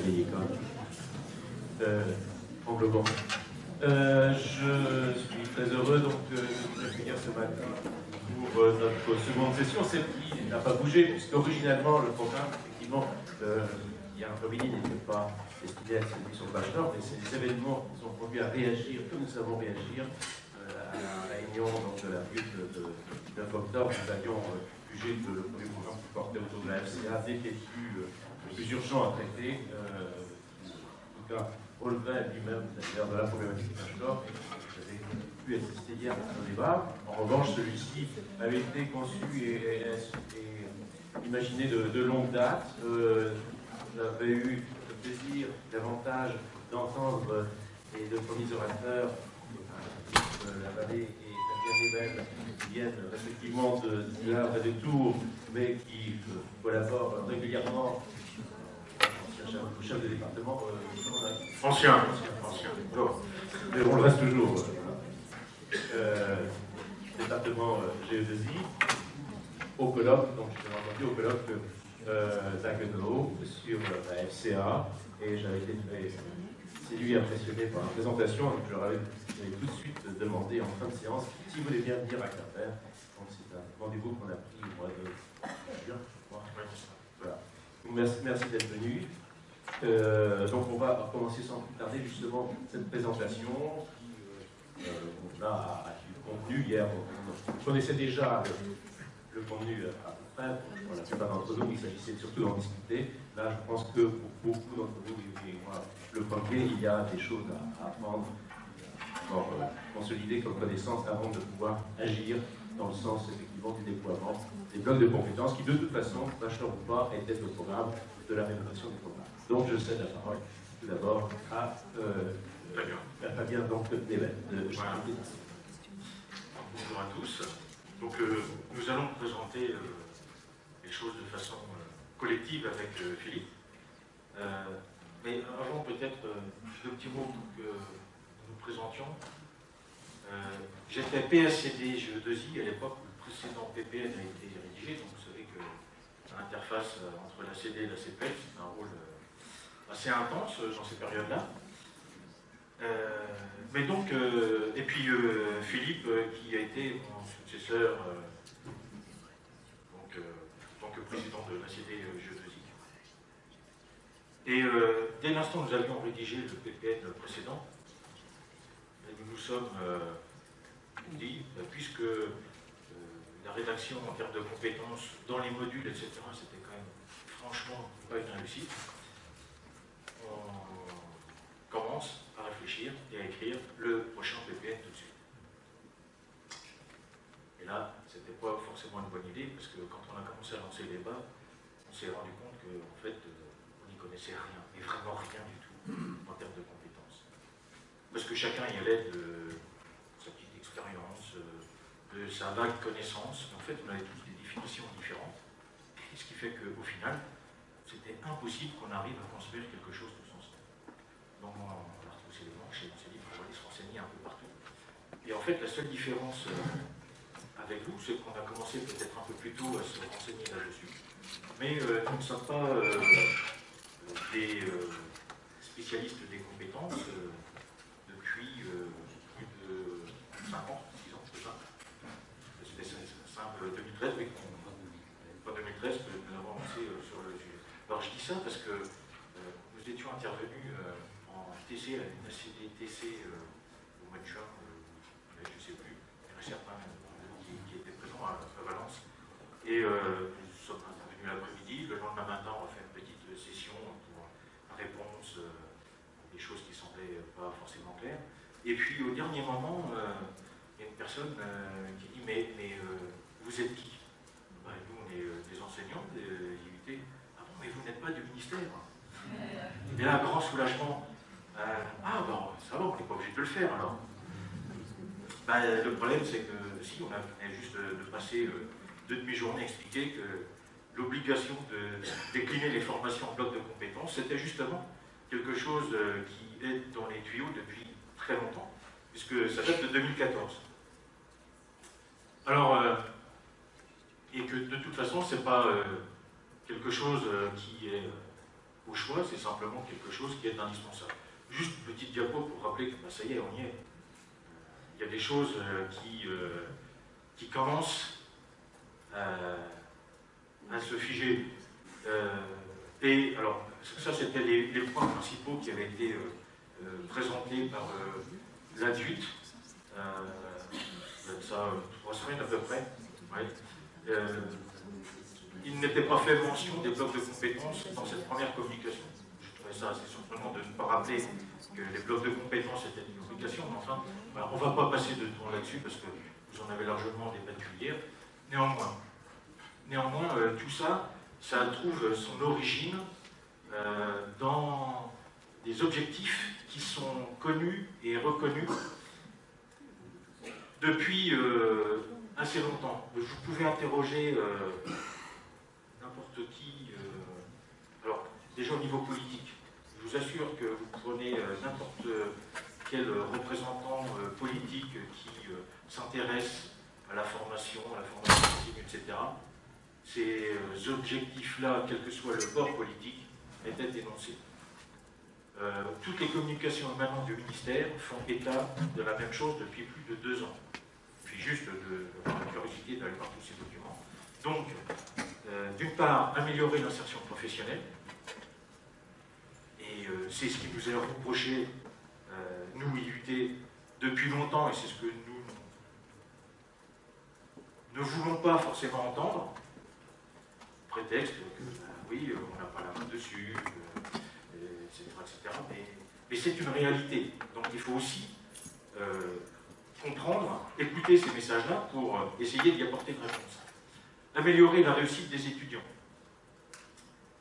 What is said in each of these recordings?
vieille école. Englobant. Je suis très heureux donc, de vous accueillir ce matin pour notre seconde session, celle qui n'a pas bougé, puisque originalement le programme, effectivement, hier après-midi n'était pas destiné à cette émission de bachelor, mais c'est des événements qui nous ont conduits à réagir, comme nous savons réagir, à la réunion donc, de la butte de 9 octobre. Nous avions jugé que le premier programme qui portait autour de la FCA n'était plus urgent à traiter. En tout cas, relevé lui-même d'ailleurs de la problématique du bachelor, et j'avais pu assister hier à un débat. En revanche, celui-ci avait été conçu et imaginé de longue date. J'avais eu le plaisir, l'avantage d'entendre les deux premiers orateurs, la Vallée et Fabien Nebel, qui viennent respectivement de Havre et de Tours, mais qui collaborent régulièrement. Chef de département, ancien. Mais on le reste toujours. Département GE2I, au colloque, donc je l'ai entendu au colloque d'Haguenau sur la FCA, et j'avais été très séduit, impressionné par la présentation, donc je leur avais tout de suite demandé en fin de séance s'ils voulaient bien venir à Quimper. Donc c'est un rendez-vous qu'on a pris au mois de juin. Voilà. Merci d'être venu. Donc on va commencer sans plus tarder justement cette présentation qui on a du contenu. Hier on connaissait déjà le contenu à peu près, pour la plupart d'entre nous il s'agissait surtout d'en discuter. Là je pense que pour beaucoup d'entre nous et moi le premier, il y a des choses à apprendre, pour consolider comme connaissance avant de pouvoir agir dans le sens effectivement du déploiement des blocs de compétences qui de toute façon, bachelor ou pas, étaient au programme de la rénovation des programmes. Donc je cède la parole tout d'abord à Fabien Nebel. Voilà. Bonjour à tous. Donc nous allons présenter les choses de façon collective avec Philippe. Mais avant peut-être deux petits mots pour que nous nous présentions. J'étais PACD GE2I à l'époque où le précédent PPN a été rédigé, donc vous savez que l'interface entre la CD et la CPL, c'est un rôle assez intense dans ces périodes-là. Mais donc, et puis Philippe, qui a été mon successeur donc, en tant que président de la CD GE2I. Et dès l'instant où nous avions rédigé le PPN précédent, nous nous sommes dit, puisque la rédaction en termes de compétences dans les modules, etc., c'était quand même franchement pas une réussite, on commence à réfléchir et à écrire le prochain PPN tout de suite. Et là, c'était pas forcément une bonne idée, parce que quand on a commencé à lancer les débats, on s'est rendu compte qu'en fait, on n'y connaissait rien, et vraiment rien du tout, en termes de compétences. Parce que chacun y allait de sa petite expérience, de sa vague connaissance. En fait, on avait tous des définitions différentes, et ce qui fait qu'au final, c'était impossible qu'on arrive à construire quelque chose tous ensemble. Donc on a retrouvé les manches et on s'est dit qu'on va aller se renseigner un peu partout. Et en fait, la seule différence avec vous, c'est qu'on a commencé peut-être un peu plus tôt à se renseigner là-dessus. Mais nous ne sommes pas des spécialistes des compétences depuis plus de 5 ans, 6 ans, c'est ça. C'était simple 2013, mais pas 2013 que nous avons avancé sur le sujet. Alors je dis ça parce que nous étions intervenus en TC, à la CDTC au mois de juin, je ne sais plus, il y en a certains qui étaient présents à Valence. Et nous sommes intervenus l'après-midi, le lendemain matin on a fait une petite session pour la réponse à des choses qui semblaient pas forcément claires. Et puis au dernier moment, il y a une personne qui dit mais vous êtes qui? Nous on est des enseignants de l'IUT. Ah bon, mais vous n'êtes pas du ministère. Et là, grand soulagement. Ah bon, ça va, on n'est pas obligé de le faire alors. Le problème, c'est que si on venait juste de passer 2 demi-journées à expliquer que l'obligation de décliner les formations en bloc de compétences, c'était justement quelque chose qui est dans les tuyaux depuis très longtemps, puisque ça date de 2014. Alors, et que de toute façon, c'est pas quelque chose qui est au choix, c'est simplement quelque chose qui est indispensable. Juste une petite diapo pour rappeler que ça y est, on y est. Il y a des choses qui commencent à se figer. Et alors, ça c'était les points principaux qui avaient été présentés par l'ADUT, ça 3 semaines à peu près. Ouais. Il n'était pas fait mention des blocs de compétences dans cette première communication. Je trouvais ça assez surprenant de ne pas rappeler que les blocs de compétences étaient une obligation, mais enfin, ben, on ne va pas passer de temps là-dessus parce que vous en avez largement débattu hier. Néanmoins, tout ça, ça trouve son origine dans des objectifs qui sont connus et reconnus depuis assez longtemps. Vous pouvez interroger n'importe qui, alors déjà au niveau politique, je vous assure que vous prenez n'importe quel représentant politique qui s'intéresse à la formation continue, etc. Ces objectifs-là, quel que soit le bord politique, étaient énoncés. Toutes les communications émanant du ministère font état de la même chose depuis plus de 2 ans. Puis juste d'avoir la curiosité d'aller voir tous ces documents. Donc, d'une part, améliorer l'insertion professionnelle, et c'est ce qui nous est reproché, nous, IUT, depuis longtemps, et c'est ce que nous ne voulons pas forcément entendre, prétexte que, oui, on n'a pas la main dessus, etc. Mais c'est une réalité. Donc il faut aussi comprendre, écouter ces messages-là pour essayer d'y apporter une réponse. Améliorer la réussite des étudiants.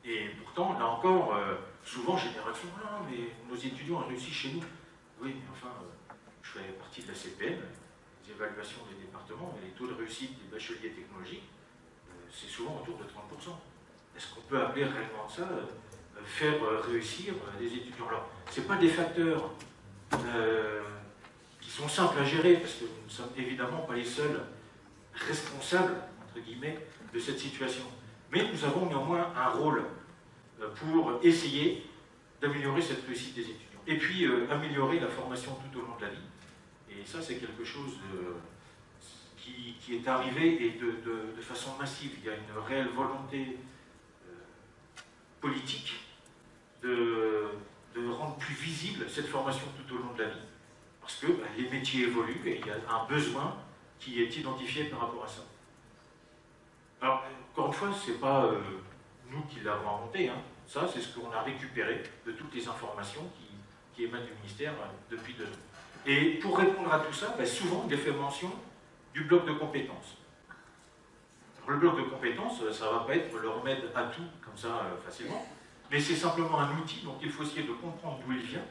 Et pourtant, là encore, souvent j'ai des réactions, non, mais nos étudiants ont réussi chez nous. Oui, mais enfin, je fais partie de la CPN, les évaluations des départements, mais les taux de réussite des bacheliers technologiques, c'est souvent autour de 30%. Est-ce qu'on peut appeler réellement ça faire réussir des étudiants? Alors, ce n'est pas des facteurs qui sont simples à gérer, parce que nous ne sommes évidemment pas les seuls responsables, entre guillemets, de cette situation. Mais nous avons néanmoins un rôle pour essayer d'améliorer cette réussite des étudiants. Et puis, améliorer la formation tout au long de la vie. Et ça, c'est quelque chose qui est arrivé et de façon massive. Il y a une réelle volonté politique de rendre plus visible cette formation tout au long de la vie. Parce que les métiers évoluent et il y a un besoin qui est identifié par rapport à ça. Alors, encore une fois, ce n'est pas nous qui l'avons inventé. Hein. Ça, c'est ce qu'on a récupéré de toutes les informations qui émanent du ministère depuis 2 ans. Et pour répondre à tout ça, souvent, il est fait mention du bloc de compétences. Alors, le bloc de compétences, ça ne va pas être le remède à tout, comme ça, facilement, mais c'est simplement un outil dont il faut essayer de comprendre d'où il vient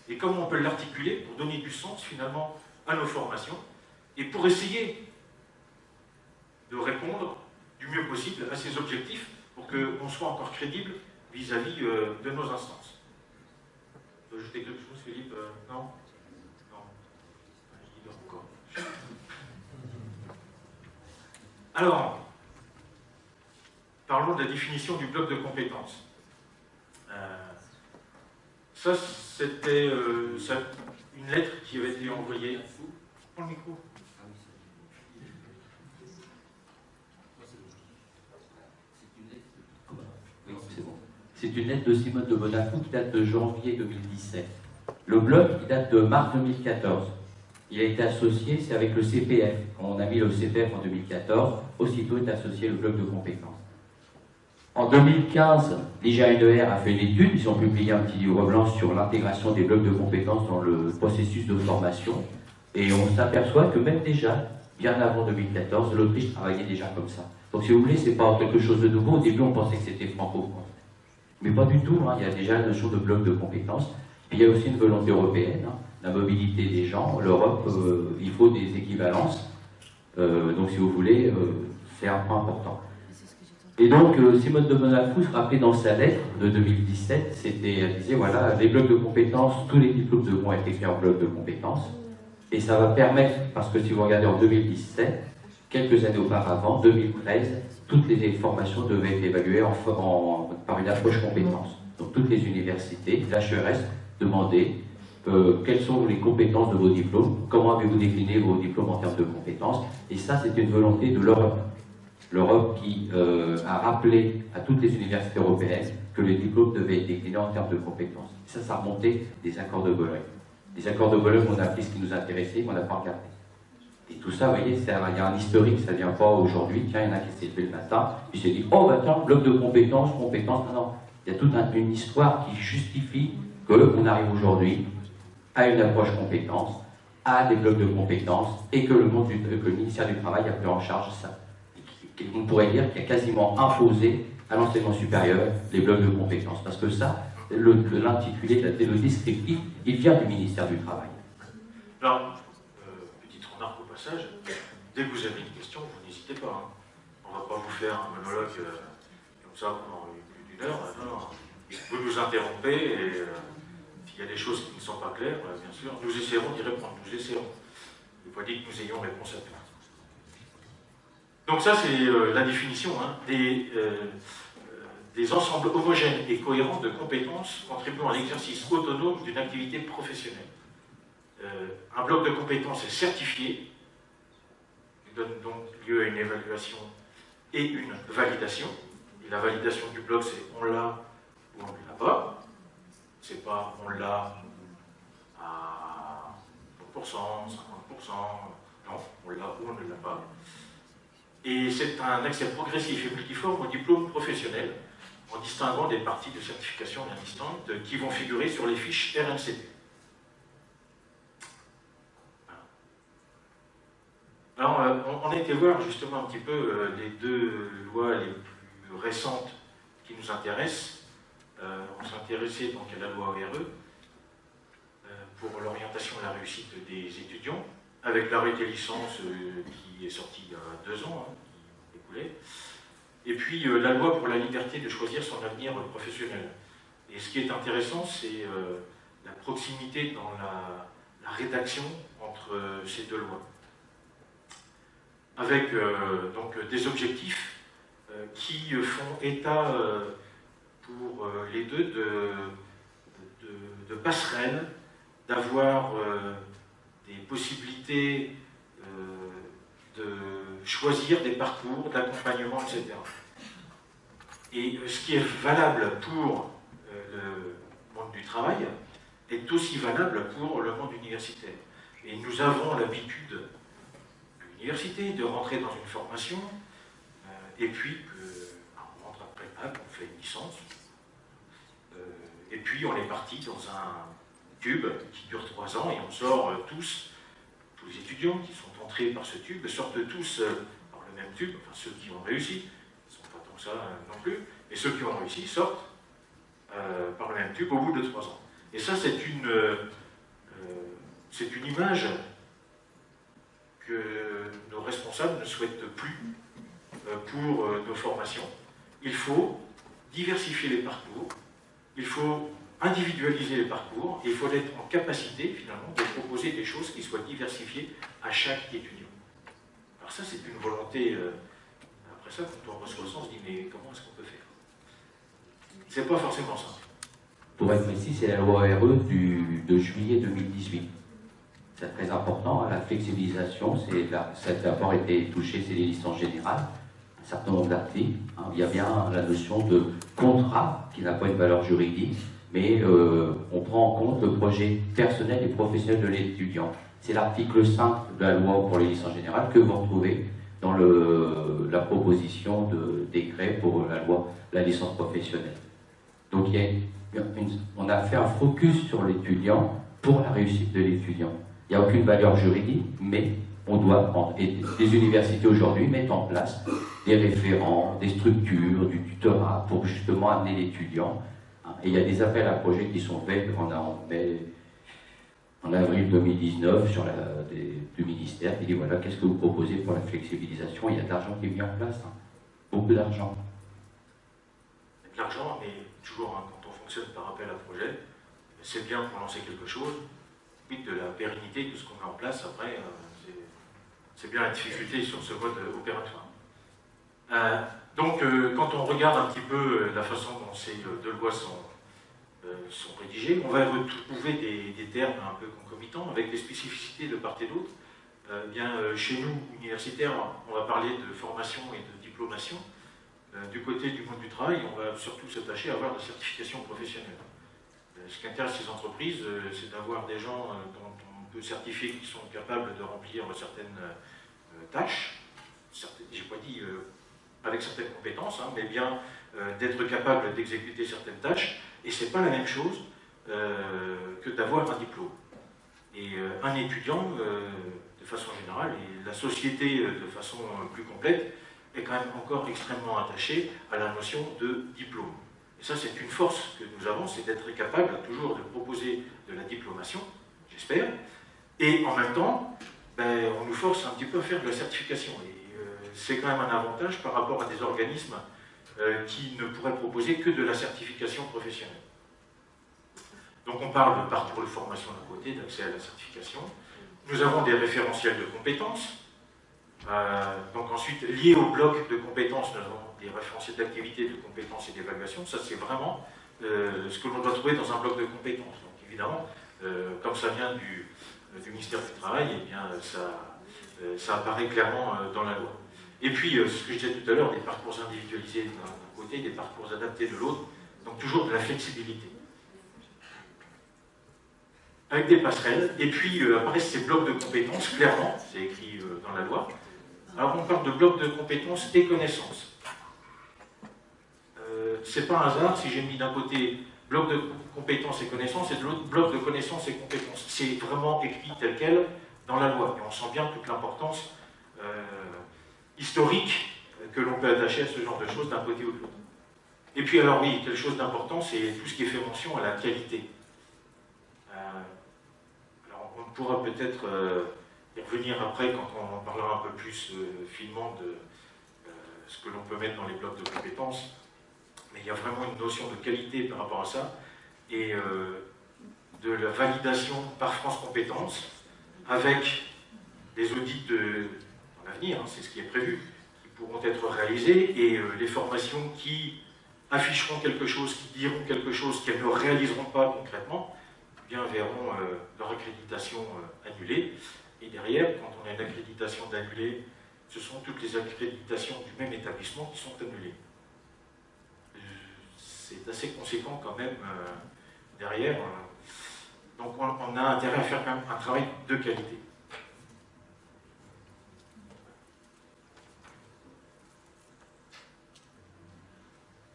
et comment on peut l'articuler pour donner du sens, finalement, à nos formations et pour essayer de répondre du mieux possible à ces objectifs pour qu'on soit encore crédible vis-à-vis de nos instances. Tu veux ajouter quelque chose, Philippe? Non? Encore. Alors, parlons de la définition du bloc de compétences. Ça, c'était une lettre qui avait été envoyée. Prends le micro. Oui, c'est bon. C'est une lettre de Simone de Bonafou qui date de janvier 2017. Le bloc, il date de mars 2014. Il a été associé, c'est avec le CPF. Quand on a mis le CPF en 2014, aussitôt est associé le bloc de compétences. En 2015, l'IGA-NER a fait une étude, ils ont publié un petit livre blanc sur l'intégration des blocs de compétences dans le processus de formation. Et on s'aperçoit que même déjà, bien avant 2014, l'Autriche travaillait déjà comme ça. Donc si vous voulez, c'est pas quelque chose de nouveau. Au début, on pensait que c'était franco-français. Mais pas du tout, hein. Il y a déjà la notion de bloc de compétences. Puis il y a aussi une volonté européenne, hein. La mobilité des gens. L'Europe, il faut des équivalences. Donc si vous voulez, c'est un point important. Et donc, Simone de Bonafou se rappelait dans sa lettre de 2017, elle disait, voilà, les blocs de compétences, tous les diplômes devront être écrits en blocs de compétences. Et ça va permettre, parce que si vous regardez en 2017, quelques années auparavant, 2013, toutes les formations devaient être évaluées par une approche compétences. Donc toutes les universités, l'HERES, demandaient quelles sont les compétences de vos diplômes, comment avez-vous décliné vos diplômes en termes de compétences, et ça c'est une volonté de l'Europe. L'Europe qui a rappelé à toutes les universités européennes que les diplômes devaient être déclinés en termes de compétences. Et ça remontait des accords de Bologne. Les accords de Bologne, on a pris ce qui nous intéressait, mais on n'a pas regardé. Et tout ça, vous voyez, il y a un historique, ça ne vient pas aujourd'hui. Tiens, il y en a qui s'est levé le matin, puis s'est dit, oh, bah tiens, bloc de compétences. Non, non. Il y a toute une histoire qui justifie qu'on arrive aujourd'hui à une approche compétence, à des blocs de compétences, et que le ministère du Travail a pris en charge ça. On pourrait dire qu'il a quasiment imposé à l'enseignement supérieur les blocs de compétences. Parce que ça, l'intitulé, le descriptif, il vient du ministère du Travail. Alors, petite remarque au passage, dès que vous avez une question, vous n'hésitez pas. Hein. On ne va pas vous faire un monologue comme ça pendant plus d'une heure. Non. Vous nous interrompez et s'il y a des choses qui ne sont pas claires, bien sûr, nous essaierons d'y répondre. Nous essaierons. Il ne faut pas dire que nous ayons réponse à tout. Donc ça, c'est la définition des ensembles homogènes et cohérents de compétences contribuant à l'exercice autonome d'une activité professionnelle. Un bloc de compétences est certifié, il donne donc lieu à une évaluation et une validation. Et la validation du bloc, c'est on l'a ou on ne l'a pas. C'est pas on l'a à 100%, 50%, non, on l'a ou on ne l'a pas. Et c'est un accès progressif et multiforme au diplôme professionnel, en distinguant des parties de certification bien distinctes qui vont figurer sur les fiches RNCP. Alors, on a été voir justement un petit peu les deux lois les plus récentes qui nous intéressent. On s'intéressait donc à la loi ORE pour l'orientation et la réussite des étudiants, avec l'arrêté licence qui est sorti il y a 2 ans, qui découlait, et puis la loi pour la liberté de choisir son avenir professionnel. Et ce qui est intéressant, c'est la proximité dans la rédaction entre ces deux lois, avec donc des objectifs qui font état pour les deux de passerelles, d'avoir des possibilités de choisir des parcours, d'accompagnement, etc. Et ce qui est valable pour le monde du travail est aussi valable pour le monde universitaire. Et nous avons l'habitude, à l'université, de rentrer dans une formation, et puis on rentre après le bac, on fait une licence, et puis on est parti dans un tube qui dure 3 ans, et on sort tous les étudiants qui sont entrés par ce tube sortent tous par le même tube, enfin ceux qui ont réussi, ils ne sont pas tant que ça non plus, et ceux qui ont réussi sortent par le même tube au bout de 3 ans. Et ça, c'est une image que nos responsables ne souhaitent plus pour nos formations. Il faut diversifier les parcours, il faut individualiser les parcours, et il faut être en capacité, finalement, de proposer des choses qui soient diversifiées à chaque étudiant. Alors ça, c'est une volonté... après ça, quand on reçoit ça, on se dit, mais comment est-ce qu'on peut faire? C'est pas forcément simple. Pour être précis, c'est la loi ORE de juillet 2018. C'est très important, la flexibilisation, ça a d'abord été touché, c'est les licences générales, un certain nombre d'articles. Il y a bien la notion de contrat qui n'a pas une valeur juridique, mais on prend en compte le projet personnel et professionnel de l'étudiant. C'est l'article 5 de la loi pour les licences générales que vous retrouvez dans la proposition de décret pour la licence professionnelle. Donc on a fait un focus sur l'étudiant pour la réussite de l'étudiant. Il n'y a aucune valeur juridique, mais on doit prendre. Et les universités aujourd'hui mettent en place des référents, des structures, du tutorat pour justement amener l'étudiant. Et il y a des appels à projets qui sont faits en avril 2019 du ministère qui dit voilà, qu'est-ce que vous proposez pour la flexibilisation? Il y a de l'argent qui est mis en place, beaucoup d'argent. De l'argent, mais toujours quand on fonctionne par appel à projet, c'est bien pour lancer quelque chose, puis de la pérennité de ce qu'on met en place après, c'est bien la difficulté sur ce mode opératoire. Donc quand on regarde un petit peu la façon dont ces deux lois sont sont rédigés. On va retrouver des termes un peu concomitants avec des spécificités de part et d'autre. Chez nous, universitaires, on va parler de formation et de diplomation. Du côté du monde du travail, on va surtout s'attacher à avoir des certifications professionnelles. Ce qui intéresse les entreprises, c'est d'avoir des gens dont on peut certifier qu'ils sont capables de remplir certaines tâches, j'ai pas dit avec certaines compétences, mais bien d'être capable d'exécuter certaines tâches, et c'est pas la même chose que d'avoir un diplôme. Et un étudiant, de façon générale, et la société de façon plus complète, est quand même encore extrêmement attachée à la notion de diplôme. Et ça, c'est une force que nous avons, c'est d'être capable toujours de proposer de la diplomation, j'espère, et en même temps, on nous force un petit peu à faire de la certification. Et c'est quand même un avantage par rapport à des organismes qui ne pourraient proposer que de la certification professionnelle. Donc on parle de parcours de formation d'un côté, d'accès à la certification. Nous avons des référentiels de compétences. Donc ensuite, liés au bloc de compétences, nous avons des référentiels d'activité, de compétences et d'évaluation. Ça, c'est vraiment ce que l'on doit trouver dans un bloc de compétences. Donc évidemment, comme ça vient du ministère du Travail, eh bien, ça apparaît clairement dans la loi. Et puis, ce que je disais tout à l'heure, des parcours individualisés d'un côté, des parcours adaptés de l'autre, donc toujours de la flexibilité. Avec des passerelles, et puis apparaissent ces blocs de compétences, clairement, c'est écrit dans la loi. Alors on parle de blocs de compétences et connaissances. C'est pas un hasard si j'ai mis d'un côté bloc de compétences et connaissances et de l'autre bloc de connaissances et compétences. C'est vraiment écrit tel quel dans la loi, et on sent bien toute l'importance historique que l'on peut attacher à ce genre de choses d'un côté ou de l'autre. Et puis alors oui, quelque chose d'important, c'est tout ce qui est fait mention à la qualité. Alors on pourra peut-être y revenir après quand on en parlera un peu plus finement de ce que l'on peut mettre dans les blocs de compétences. Mais il y a vraiment une notion de qualité par rapport à ça, et de la validation par France Compétences, avec des audits dans l'avenir, c'est ce qui est prévu, qui pourront être réalisés, et les formations qui afficheront quelque chose, qui diront quelque chose qu'elles ne réaliseront pas concrètement, eh bien verront leur accréditation annulée. Et derrière, quand on a une accréditation d'annulée, ce sont toutes les accréditations du même établissement qui sont annulées. C'est assez conséquent quand même derrière. Donc on a intérêt à faire quand même un travail de qualité.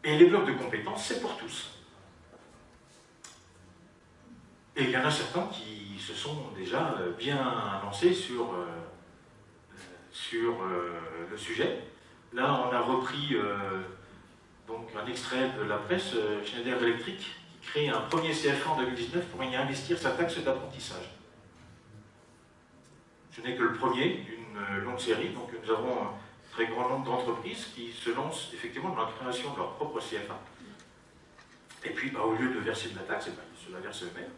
Et les blocs de compétences, c'est pour tous. Et il y en a certains qui se sont déjà bien lancés sur le sujet. Là, on a repris donc un extrait de la presse, Schneider Electric, qui crée un premier CFA en 2019 pour y investir sa taxe d'apprentissage. Ce n'est que le premier d'une longue série, donc nous avons un très grand nombre d'entreprises qui se lancent effectivement dans la création de leur propre CFA. Et puis, au lieu de verser de la taxe, ils se la versent eux-mêmes.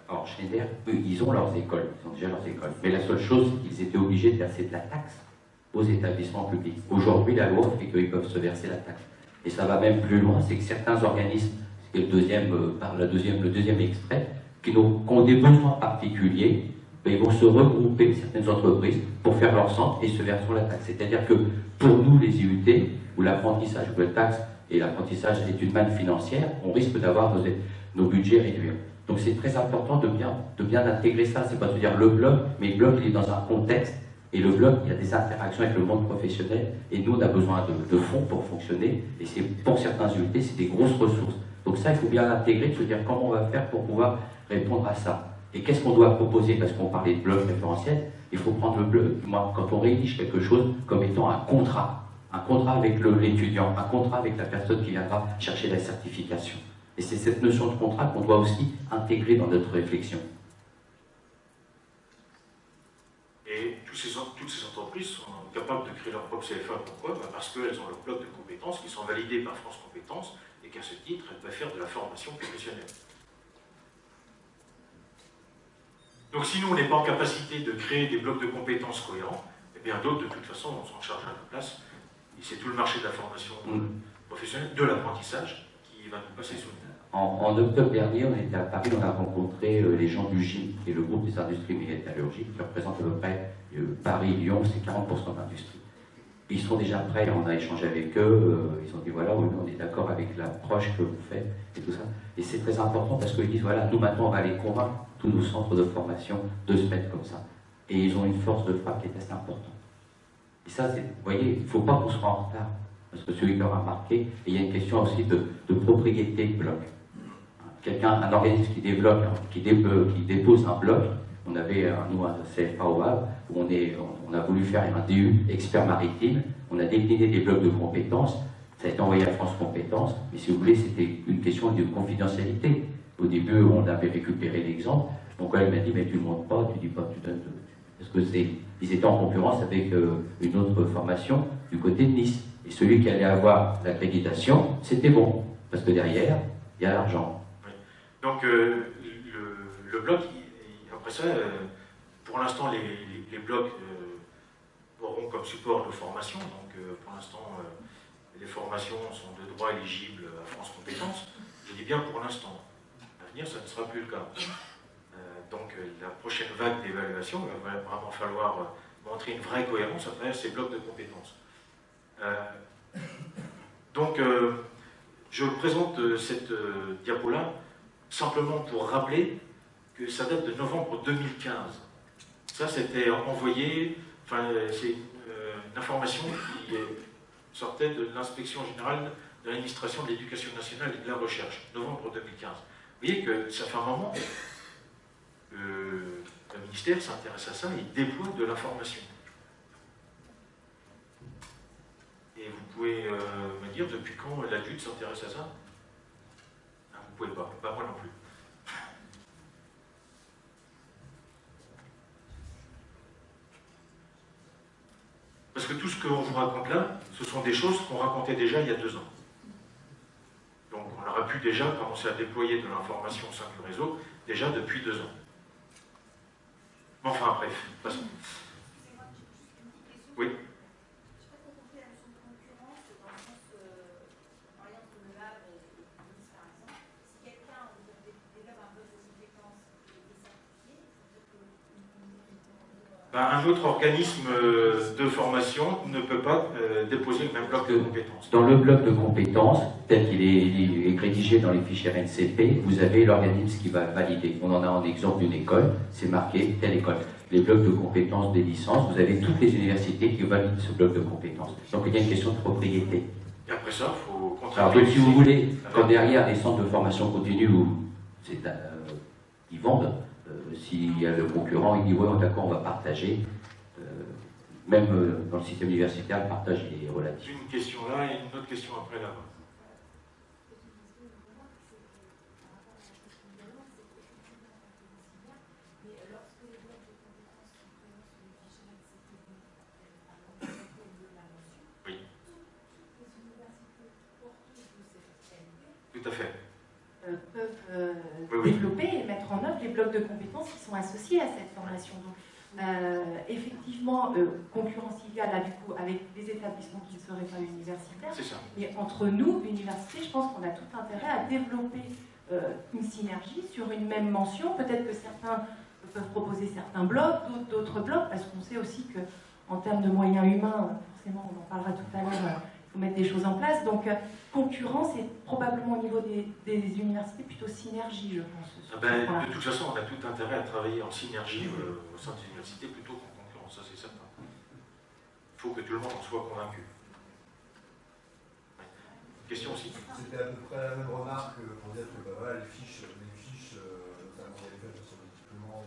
Alors, Schneider, eux, ils ont leurs écoles, ils ont déjà leurs écoles. Mais la seule chose, c'est qu'ils étaient obligés de verser de la taxe aux établissements publics. Aujourd'hui, la loi fait qu'ils peuvent se verser la taxe. Et ça va même plus loin, c'est que certains organismes, c'est le deuxième extrait, qui ont des besoins particuliers, ils vont se regrouper, certaines entreprises, pour faire leur centre et se verser la taxe. C'est-à-dire que pour nous, les IUT, où l'apprentissage ou la taxe et l'apprentissage est une manne financière, on risque d'avoir nos budgets réduits. Donc c'est très important de bien intégrer ça. C'est pas de dire le bloc, mais le bloc il est dans un contexte, et le bloc il y a des interactions avec le monde professionnel, et nous on a besoin de fonds pour fonctionner, et c'est pour certains UT c'est des grosses ressources. Donc ça il faut bien l'intégrer, de se dire comment on va faire pour pouvoir répondre à ça. Et qu'est-ce qu'on doit proposer, parce qu'on parlait de bloc référentiel, il faut prendre le bloc, moi quand on rédige quelque chose comme étant un contrat avec l'étudiant, un contrat avec la personne qui viendra chercher la certification. Et c'est cette notion de contrat qu'on doit aussi intégrer dans notre réflexion. Et toutes ces entreprises sont capables de créer leur propre CFA. Pourquoi? Parce qu'elles ont leur bloc de compétences qui sont validés par France Compétences et qu'à ce titre, elles peuvent faire de la formation professionnelle. Donc si nous, on n'est pas en capacité de créer des blocs de compétences cohérents, eh bien d'autres, de toute façon, on s'en charge à la place. Et c'est tout le marché de la formation professionnelle, de l'apprentissage, qui va nous passer sous le nez. En octobre dernier, on était à Paris, on a rencontré les gens du GIM, qui est le groupe des industries métallurgiques, qui représente à peu près Paris-Lyon, c'est 40% d'industrie. Ils sont déjà prêts, on a échangé avec eux, ils ont dit voilà, oui, on est d'accord avec l'approche que vous faites et tout ça. Et c'est très important parce qu'ils disent voilà, nous maintenant on va aller convaincre tous nos centres de formation de se mettre comme ça. Et ils ont une force de frappe qui est assez importante. Et ça, vous voyez, il ne faut pas qu'on soit en retard. Parce que celui qui aura marqué, et il y a une question aussi de propriété de bloc. Un organisme qui développe, qui dépose un bloc, on avait nous un CFA au Havre, où on a voulu faire un DU expert maritime, on a décliné des blocs de compétences, ça a été envoyé à France Compétences, mais si vous voulez, c'était une question de confidentialité. Au début, on avait récupéré l'exemple, mon collègue m'a dit, mais tu ne montres pas, tu dis pas, tu donnes. Parce que ils étaient en concurrence avec une autre formation du côté de Nice. Et celui qui allait avoir l'accréditation, c'était bon, parce que derrière, il y a l'argent. Oui. Donc, le bloc, après ça, pour l'instant, les blocs auront comme support de formation. Donc, pour l'instant, les formations sont de droit éligibles à France Compétences. Je dis bien pour l'instant. À l'avenir, ça ne sera plus le cas. Donc, la prochaine vague d'évaluation, il va vraiment falloir montrer une vraie cohérence à travers ces blocs de compétences. Donc, je présente cette diapo-là simplement pour rappeler que ça date de novembre 2015. Ça, c'était envoyé, enfin, c'est une information qui sortait de l'inspection générale de l'administration de l'éducation nationale et de la recherche, novembre 2015. Vous voyez que ça fait un moment, le ministère s'intéresse à ça, il déploie de l'information. Et vous pouvez me dire depuis quand l'adulte s'intéresse à ça? Vous ne pouvez pas moi non plus. Parce que tout ce qu'on vous raconte là, ce sont des choses qu'on racontait déjà il y a 2 ans. Donc on aurait pu déjà commencer à déployer de l'information au sein du réseau, déjà depuis 2 ans. Enfin bref, passons. Oui. Un autre organisme de formation ne peut pas déposer le même bloc de compétences. Dans le bloc de compétences, tel qu'il est rédigé dans les fichiers RNCP, vous avez l'organisme qui va valider. On en a un exemple d'une école, c'est marqué telle école. Les blocs de compétences des licences, vous avez toutes les universités qui valident ce bloc de compétences. Donc il y a une question de propriété. Et après ça, il faut contrôler. Alors donc, si vous voulez, quand derrière des centres de formation continue où ils vendent, s'il y a le concurrent, il dit ouais, d'accord, on va partager. Même dans le système universitaire, le partage est relatif. Une question là et une autre question après là-bas. Oui. Tout à fait. Peuvent développer et mettre en œuvre les blocs de compétences qui sont associés à cette formation. Donc, effectivement, concurrence il y a là du coup avec les établissements qui ne seraient pas universitaires. C'est ça. Et entre nous, universités, je pense qu'on a tout intérêt à développer une synergie sur une même mention. Peut-être que certains peuvent proposer certains blocs, d'autres blocs, parce qu'on sait aussi qu'en termes de moyens humains, forcément, on en parlera tout à l'heure, il faut mettre des choses en place. Donc, concurrence est probablement au niveau des universités plutôt synergie, je pense. De toute façon, on a tout intérêt à travailler en synergie au sein des universités plutôt qu'en concurrence, ça c'est certain. Il faut que tout le monde en soit convaincu. Ouais. Question aussi? C'était à peu près la même remarque pour dire que voilà, les fiches notamment les faits sur les diplôments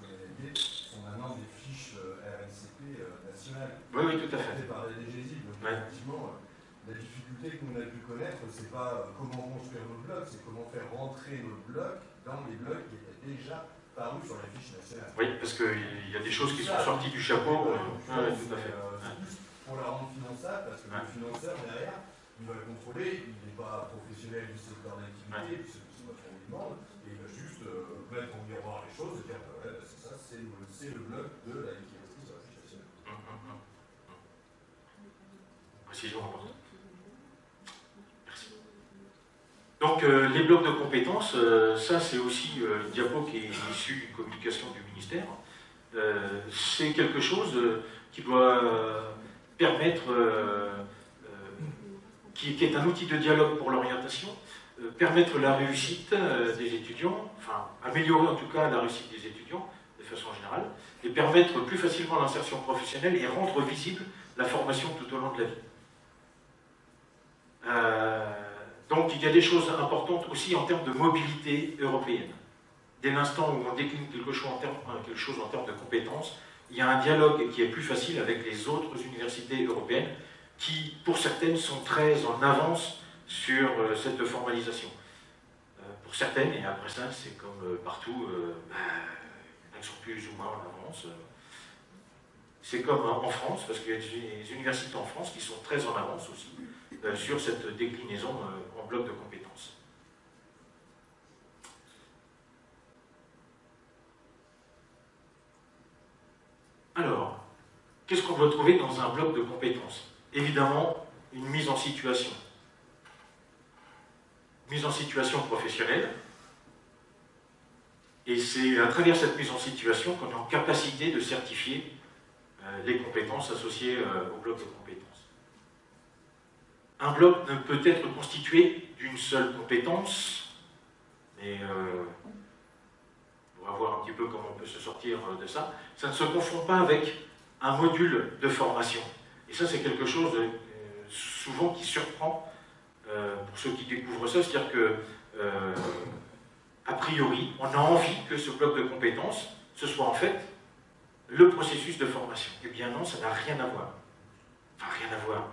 LLB, sont maintenant des fiches RNCP nationales. Oui, tout à fait. Par la DGSI. Donc, effectivement, la difficulté que nous avons pu connaître, c'est pas comment construire nos blocs, c'est comment faire rentrer nos blocs dans les blocs qui étaient déjà parus sur la fiche nationale. Oui, parce qu'il y a des choses qui sont sorties du chapeau. Tout à fait. C'est plus pour la rendre finançable, parce que le financeur derrière, il va le contrôler, il n'est pas professionnel du secteur d'activité, c'est pas son demande, et il va juste mettre en miroir les choses et dire c'est ça, c'est le bloc de la liquidité sur la fiche nationale. Précision importante. Merci. Donc, les blocs de compétences, ça c'est aussi une diapo qui est issue d'une communication du ministère. C'est quelque chose qui doit permettre, qui est un outil de dialogue pour l'orientation, permettre la réussite des étudiants, enfin améliorer en tout cas la réussite des étudiants de façon générale, et permettre plus facilement l'insertion professionnelle et rendre visible la formation tout au long de la vie. Donc il y a des choses importantes aussi en termes de mobilité européenne. Dès l'instant où on décline quelque chose en termes de compétences, il y a un dialogue qui est plus facile avec les autres universités européennes qui, pour certaines, sont très en avance sur cette formalisation. Pour certaines, et après ça, c'est comme partout, elles sont plus ou moins en avance. C'est comme en France, parce qu'il y a des universités en France qui sont très en avance aussi sur cette déclinaison en bloc de compétences. Alors, qu'est-ce qu'on doit trouver dans un bloc de compétences? Évidemment, une mise en situation. Mise en situation professionnelle. Et c'est à travers cette mise en situation qu'on est en capacité de certifier les compétences associées au bloc de compétences. Un bloc ne peut être constitué d'une seule compétence, mais on va voir un petit peu comment on peut se sortir de ça. Ça ne se confond pas avec un module de formation. Et ça, c'est quelque chose souvent qui surprend pour ceux qui découvrent ça, c'est-à-dire que, a priori, on a envie que ce bloc de compétences, ce soit en fait le processus de formation. Eh bien non, ça n'a rien à voir. Enfin, rien à voir.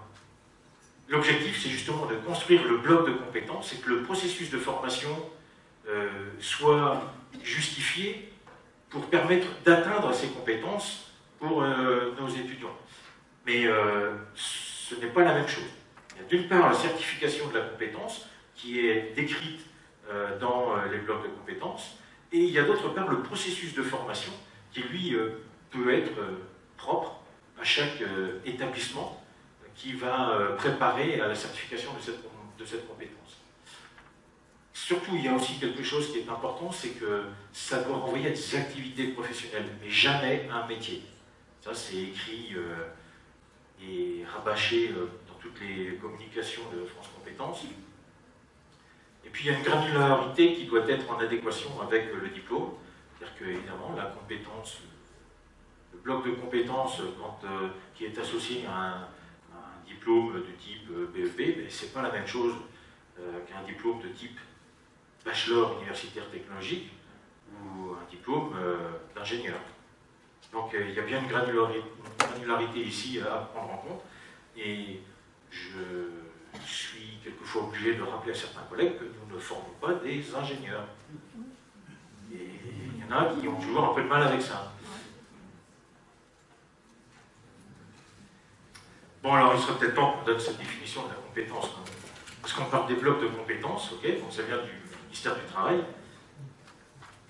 L'objectif, c'est justement de construire le bloc de compétences et que le processus de formation soit justifié pour permettre d'atteindre ces compétences pour nos étudiants. Mais ce n'est pas la même chose. Il y a d'une part la certification de la compétence qui est décrite dans les blocs de compétences, et il y a d'autre part le processus de formation qui, lui, peut être propre à chaque établissement qui va préparer à la certification de cette compétence. Surtout, il y a aussi quelque chose qui est important, c'est que ça doit renvoyer à des activités professionnelles, mais jamais à un métier. Ça, c'est écrit et rabâché dans toutes les communications de France Compétences. Et puis, il y a une granularité qui doit être en adéquation avec le diplôme. C'est-à-dire que, évidemment, la compétence, le bloc de compétences qui est associé à un diplôme de type BEP, ce n'est pas la même chose qu'un diplôme de type bachelor universitaire technologique ou un diplôme d'ingénieur. Donc il y a bien une granularité ici à prendre en compte, et je suis quelquefois obligé de rappeler à certains collègues que nous ne formons pas des ingénieurs. Et il y en a qui ont toujours un peu de mal avec ça. Bon, alors il serait peut-être temps qu'on donne cette définition de la compétence, parce qu'on parle des blocs de compétences, ok, donc ça vient du ministère du Travail,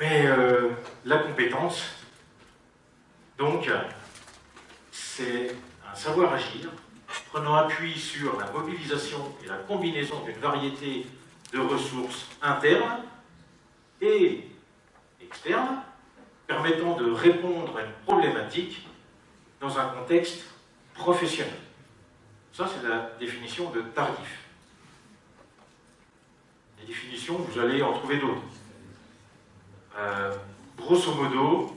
mais la compétence, donc, c'est un savoir-agir prenant appui sur la mobilisation et la combinaison d'une variété de ressources internes et externes, permettant de répondre à une problématique dans un contexte professionnel. Ça, c'est la définition de Tardif. Les définitions, vous allez en trouver d'autres. Grosso modo,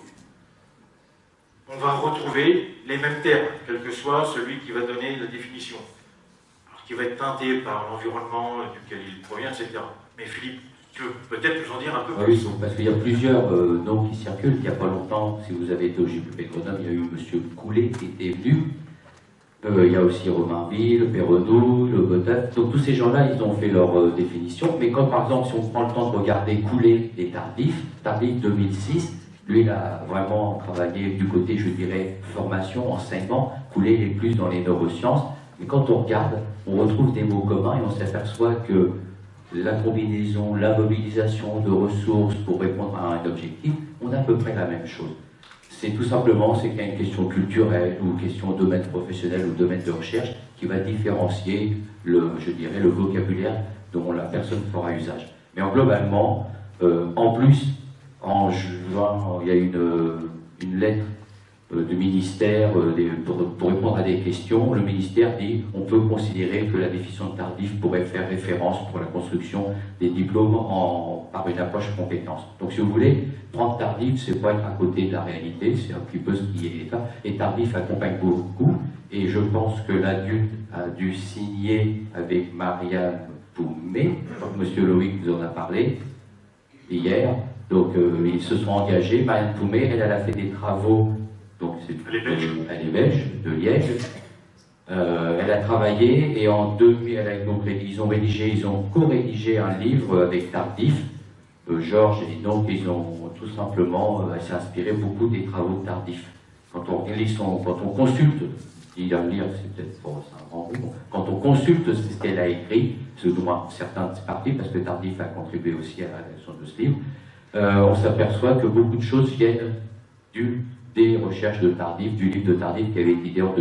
on va retrouver les mêmes termes, quel que soit celui qui va donner la définition, alors qui va être teinté par l'environnement duquel il provient, etc. Mais Philippe, tu veux peut-être nous en dire un peu plus? Oui, parce qu'il y a plusieurs noms qui circulent. Il n'y a pas longtemps, si vous avez été au JPP Grenoble, il y a eu M. Coulet qui était venu. Il y a aussi Romainville, Perronneau, Le Botat. Donc tous ces gens-là, ils ont fait leur définition. Mais comme par exemple, si on prend le temps de regarder Coulet et Tardif 2006, lui, il a vraiment travaillé du côté, je dirais, formation, enseignement. Coulet, il est plus dans les neurosciences. Mais quand on regarde, on retrouve des mots communs et on s'aperçoit que la combinaison, la mobilisation de ressources pour répondre à un objectif, on a à peu près la même chose. C'est tout simplement qu'il y a une question culturelle ou une question de domaine professionnel ou domaine de recherche qui va différencier je dirais, le vocabulaire dont la personne fera usage. Mais globalement, en plus, en juin, il y a une lettre du ministère pour répondre à des questions. Le ministère dit on peut considérer que la définition de tardif pourrait faire référence pour la construction des diplômes par une approche compétence. Donc si vous voulez, prendre tardif, c'est pas être à côté de la réalité, c'est un petit peu ce qui est l'État. Et tardif accompagne beaucoup. Et je pense que l'adulte a dû signer avec Marianne Poumé, comme M. Loïc vous en a parlé hier. Donc ils se sont engagés. Marianne Poumé, elle a fait des travaux. Donc elle est belge, de Liège. Elle a travaillé et en 2000, ils ont co-rédigé un livre avec Tardif, Georges, et donc ils ont tout simplement s'est inspiré beaucoup des travaux de Tardif. Quand on consulte, il a lire, c'est peut-être pas un grand mot, quand on consulte ce qu'elle a écrit, c'est du moins certains parties, parce que Tardif a contribué aussi à la rédaction de ce livre, on s'aperçoit que beaucoup de choses viennent des recherches de Tardif, du livre de Tardif qui avait été édité en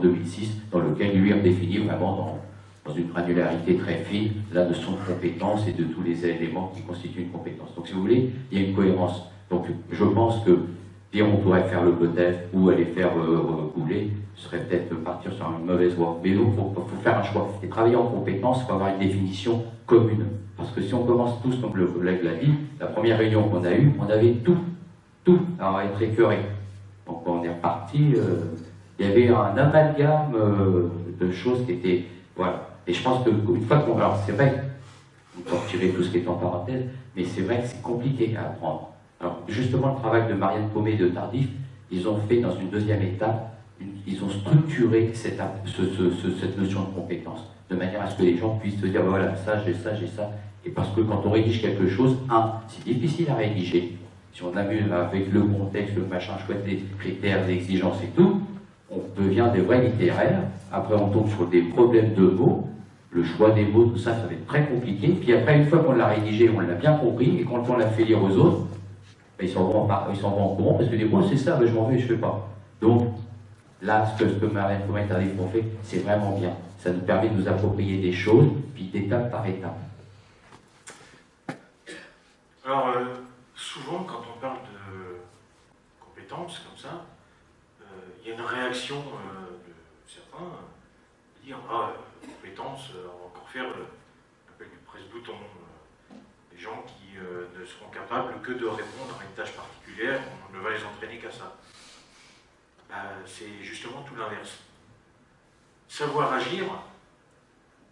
2006, dans lequel lui redéfinit vraiment dans une granularité très fine la notion de compétence et de tous les éléments qui constituent une compétence. Donc si vous voulez, il y a une cohérence. Donc je pense que dire on pourrait faire le BETEF ou aller faire couler, ce serait peut-être partir sur une mauvaise voie. Mais donc il faut faire un choix. Et travailler en compétence, il faut avoir une définition commune. Parce que si on commence tous, comme le collègue l'a dit, la première réunion qu'on a eue, on avait tout à être écœuré. Donc on est reparti, il y avait un amalgame de choses qui étaient... Voilà. Et je pense qu'une fois qu'on... Alors c'est vrai, on peut retirer tout ce qui est en parenthèse, mais c'est vrai que c'est compliqué à apprendre. Alors justement, le travail de Marianne Paumé et de Tardif, ils ont fait dans une deuxième étape, ils ont structuré cette notion de compétence, de manière à ce que les gens puissent se dire, voilà, ça, j'ai ça, j'ai ça. Et parce que quand on rédige quelque chose, c'est difficile à rédiger. Si on amuse avec le contexte, le machin chouette, les critères, les exigences et tout, on devient des vrais littéraires. Après, on tombe sur des problèmes de mots, le choix des mots, tout ça, ça va être très compliqué. Puis après, une fois qu'on l'a rédigé, on l'a bien compris, et quand on l'a fait lire aux autres, ben, ils s'en vont en courant, parce que des mots, c'est ça, ben, je m'en vais, je ne fais pas. Donc, là, ce que Marianne Paumé et Tardif ont fait, c'est vraiment bien. Ça nous permet de nous approprier des choses, puis d'étape par étape. Alors, souvent, quand on parle de compétences comme ça, il y a une réaction de certains qui disent compétences, on va encore faire l'appel du presse-bouton. Des gens qui ne seront capables que de répondre à une tâche particulière, on ne va les entraîner qu'à ça. C'est justement tout l'inverse. Savoir agir,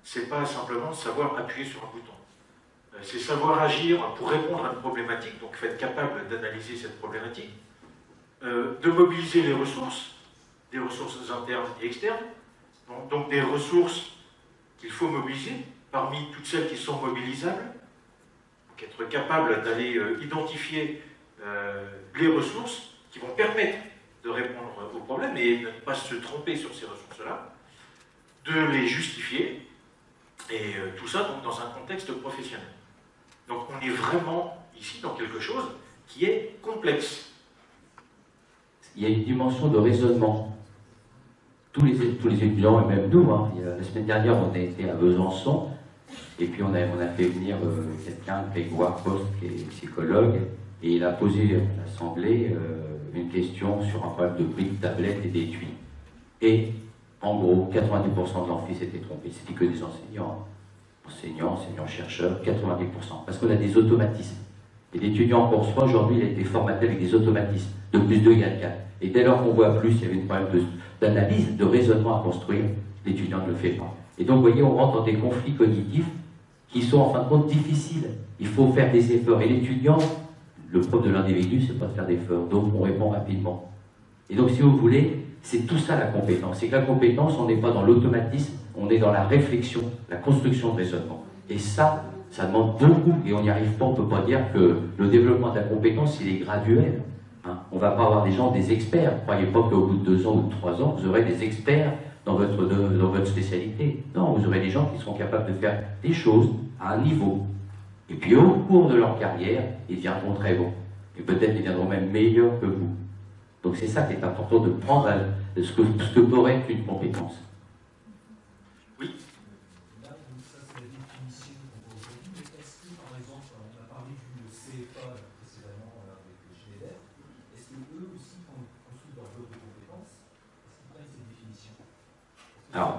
c'est pas simplement savoir appuyer sur un bouton. C'est savoir agir pour répondre à une problématique, donc être capable d'analyser cette problématique, de mobiliser les ressources, des ressources internes et externes, donc des ressources qu'il faut mobiliser, parmi toutes celles qui sont mobilisables, donc être capable d'aller identifier les ressources qui vont permettre de répondre aux problèmes et ne pas se tromper sur ces ressources-là, de les justifier, et tout ça donc, dans un contexte professionnel. Donc on est vraiment ici dans quelque chose qui est complexe. Il y a une dimension de raisonnement. Tous les étudiants, et même nous, la semaine dernière on a été à Besançon, et puis on a fait venir quelqu'un, Grégoire Post, qui est psychologue, et il a posé à l'Assemblée une question sur un problème de prix de tablettes et d'étuis. Et en gros, 90% de l'amphi s'étaient trompés, c'était que des enseignants. Enseignants, chercheurs, 90%. Parce qu'on a des automatismes. Et l'étudiant qu'on reçoit aujourd'hui, il a été formaté avec des automatismes. De plus 2 égale 4. Et dès lors qu'on voit plus, il y avait un problème d'analyse, de raisonnement à construire, l'étudiant ne le fait pas. Et donc, vous voyez, on rentre dans des conflits cognitifs qui sont en fin de compte difficiles. Il faut faire des efforts. Et l'étudiant, le propre de l'individu, c'est pas de faire d'efforts. Donc, on répond rapidement. Et donc, si vous voulez, c'est tout ça la compétence. C'est que la compétence, on n'est pas dans l'automatisme, on est dans la réflexion, la construction de raisonnement. Et ça demande beaucoup, et on n'y arrive pas. On ne peut pas dire que le développement de la compétence, il est graduel. On ne va pas avoir des gens, des experts. Ne croyez pas qu'au bout de 2 ans ou de 3 ans, vous aurez des experts dans votre spécialité. Non, vous aurez des gens qui seront capables de faire des choses à un niveau. Et puis au cours de leur carrière, ils deviendront très bons. Et peut-être ils deviendront même meilleurs que vous. Donc c'est ça qui est important, de prendre ce que pourrait être une compétence. Oui. Là où ça c'est la définition qu'on va aujourd'hui, mais est-ce que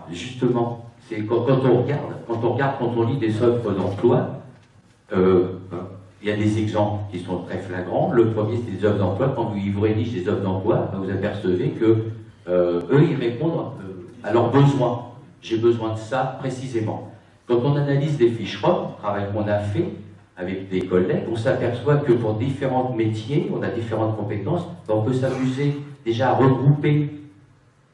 Alors, justement, c'est quand on lit des offres d'emploi, il y a des exemples qui sont très flagrants. Le premier, c'est des offres d'emploi. Quand vous rédigez des offres d'emploi, vous apercevez que eux, ils répondent à leurs besoins. J'ai besoin de ça précisément. Quand on analyse les fiches ROM, le travail qu'on a fait avec des collègues, on s'aperçoit que pour différents métiers, on a différentes compétences, on peut s'amuser déjà à regrouper,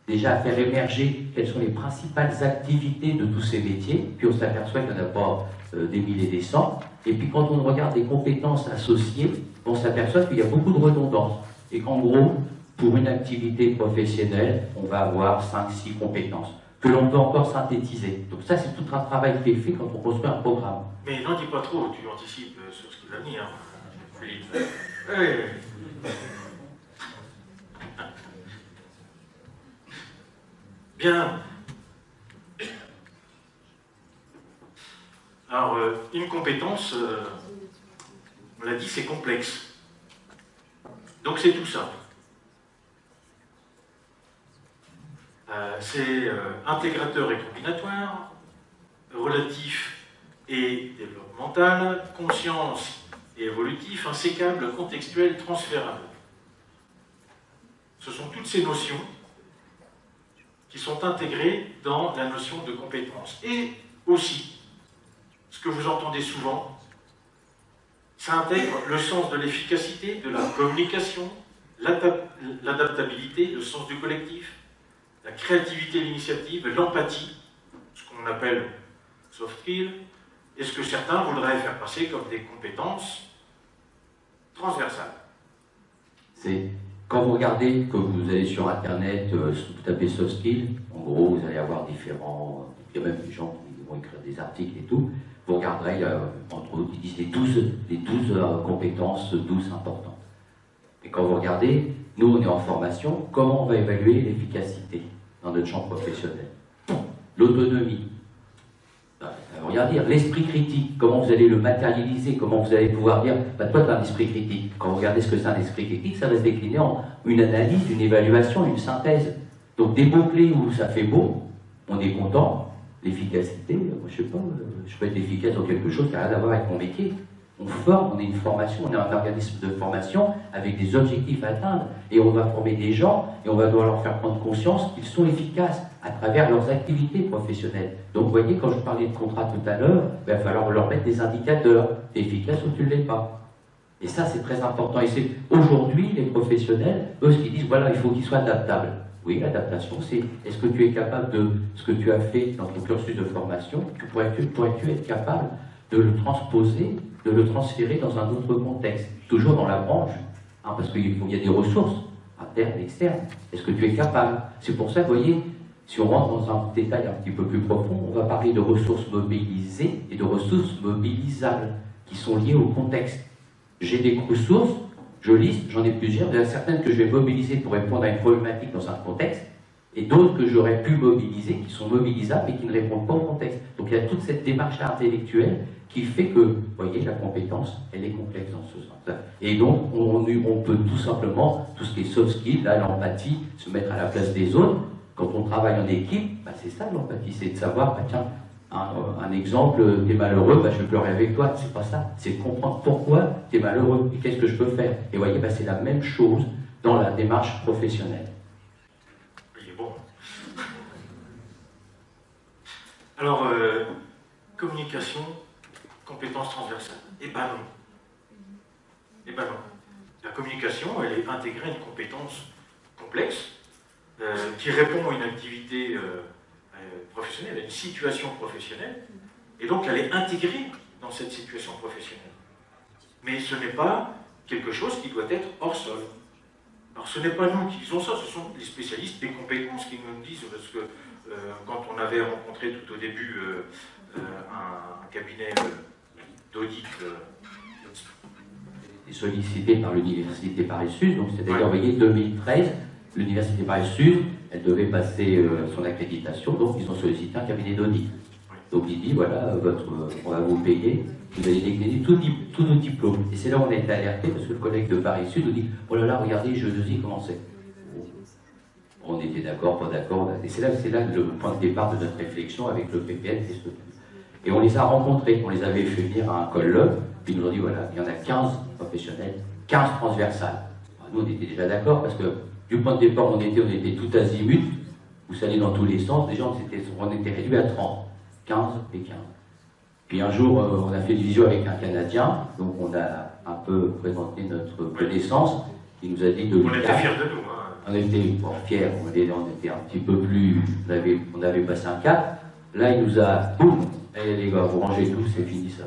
déjà à faire émerger quelles sont les principales activités de tous ces métiers, puis on s'aperçoit qu'il n'y en a pas des milliers et des cents, et puis quand on regarde les compétences associées, on s'aperçoit qu'il y a beaucoup de redondance, et qu'en gros, pour une activité professionnelle, on va avoir 5-6 compétences, que l'on peut encore synthétiser. Donc ça, c'est tout un travail qui est fait quand on construit un programme. Mais n'en dis pas trop, tu anticipes sur ce qui va venir, Philippe. Oui. Bien. Alors, une compétence, on l'a dit, c'est complexe. Donc c'est tout ça. C'est intégrateur et combinatoire, relatif et développemental, conscience et évolutif, insécable, contextuel, transférable. Ce sont toutes ces notions qui sont intégrées dans la notion de compétence. Et aussi, ce que vous entendez souvent, ça intègre le sens de l'efficacité, de la communication, l'adaptabilité, le sens du collectif, la créativité, l'initiative, l'empathie, ce qu'on appelle soft skills, et ce que certains voudraient faire passer comme des compétences transversales. C'est quand vous regardez, que vous allez sur Internet, vous tapez soft skills, en gros, vous allez avoir différents... Il y a même des gens qui vont écrire des articles et tout. Vous regarderez, entre autres, ils disent les 12 compétences, 12 importantes. Et quand vous regardez, nous, on est en formation, comment on va évaluer l'efficacité dans notre champ professionnel? L'autonomie. Regardez, l'esprit critique, comment vous allez le matérialiser, comment vous allez pouvoir dire, bah, toi tu as un esprit critique. Quand vous regardez ce que c'est un esprit critique, ça va se décliner en une analyse, une évaluation, une synthèse. Donc des mots-clés où ça fait beau, on est content. L'efficacité, moi je sais pas, je peux être efficace dans quelque chose qui n'a rien à voir avec mon métier. On forme, on est une formation, on est un organisme de formation avec des objectifs à atteindre. Et on va former des gens et on va devoir leur faire prendre conscience qu'ils sont efficaces à travers leurs activités professionnelles. Donc vous voyez, quand je parlais de contrat tout à l'heure, il va falloir leur mettre des indicateurs. Tu es efficace ou tu ne l'es pas. Et ça, c'est très important. Et c'est aujourd'hui, les professionnels, eux, ce qu'ils disent, voilà, il faut qu'ils soient adaptables. Oui, l'adaptation, c'est est-ce que tu es capable de ce que tu as fait dans ton cursus de formation, pourrais-tu être capable de le transposer, de le transférer dans un autre contexte, toujours dans la branche, hein, parce qu'il y a des ressources internes et externes. Est-ce que tu es capable? C'est pour ça, vous voyez, si on rentre dans un détail un petit peu plus profond, on va parler de ressources mobilisées et de ressources mobilisables, qui sont liées au contexte. J'ai des ressources, je liste, j'en ai plusieurs, il y en a certaines que je vais mobiliser pour répondre à une problématique dans un contexte, et d'autres que j'aurais pu mobiliser, qui sont mobilisables mais qui ne répondent pas au contexte. Donc il y a toute cette démarche intellectuelle qui fait que, vous voyez, la compétence, elle est complexe dans ce sens. Et donc, on peut tout simplement, tout ce qui est soft skills, l'empathie, se mettre à la place des autres. Quand on travaille en équipe, bah, c'est ça l'empathie, c'est de savoir, bah, tiens, un exemple, tu es malheureux, bah, je vais pleurer avec toi, c'est pas ça. C'est de comprendre pourquoi tu es malheureux et qu'est-ce que je peux faire. Et vous voyez, bah, c'est la même chose dans la démarche professionnelle. Il est bon. Alors, communication, compétences transversales. Eh ben non. Eh ben non. La communication, elle est intégrée à une compétence complexe qui répond à une activité professionnelle, à une situation professionnelle, et donc elle est intégrée dans cette situation professionnelle. Mais ce n'est pas quelque chose qui doit être hors sol. Alors ce n'est pas nous qui disons ça, ce sont les spécialistes des compétences qui nous le disent, parce que quand on avait rencontré tout au début un cabinet d'audit sollicité par l'Université Paris-Sud, donc c'est d'ailleurs, vous voyez, 2013, l'Université Paris-Sud, elle devait passer son accréditation, donc ils ont sollicité un cabinet d'audit. Donc il dit, voilà, on va vous payer, vous allez décliner tous nos diplômes. Et c'est là où on a été alerté, parce que le collègue de Paris-Sud nous dit, oh là là, regardez, je2I, comment c'est? On était d'accord, pas d'accord. Et c'est là le point de départ de notre réflexion avec le PPL et ce. Et on les a rencontrés, on les avait fait venir à un colloque, puis ils nous ont dit voilà, il y en a 15 professionnels, 15 transversales. Nous, on était déjà d'accord, parce que du point de départ, on était tout azimut, vous savez, dans tous les sens, déjà, on était réduit à 30, 15 et 15. Puis un jour, on a fait une visio avec un Canadien, donc on a un peu présenté notre connaissance, il nous a dit de... On était fiers de nous, hein. On était fiers, on était un petit peu plus... On avait passé un cap. Là, il nous a... Boum, allez les gars, vous rangez tout, c'est fini ça.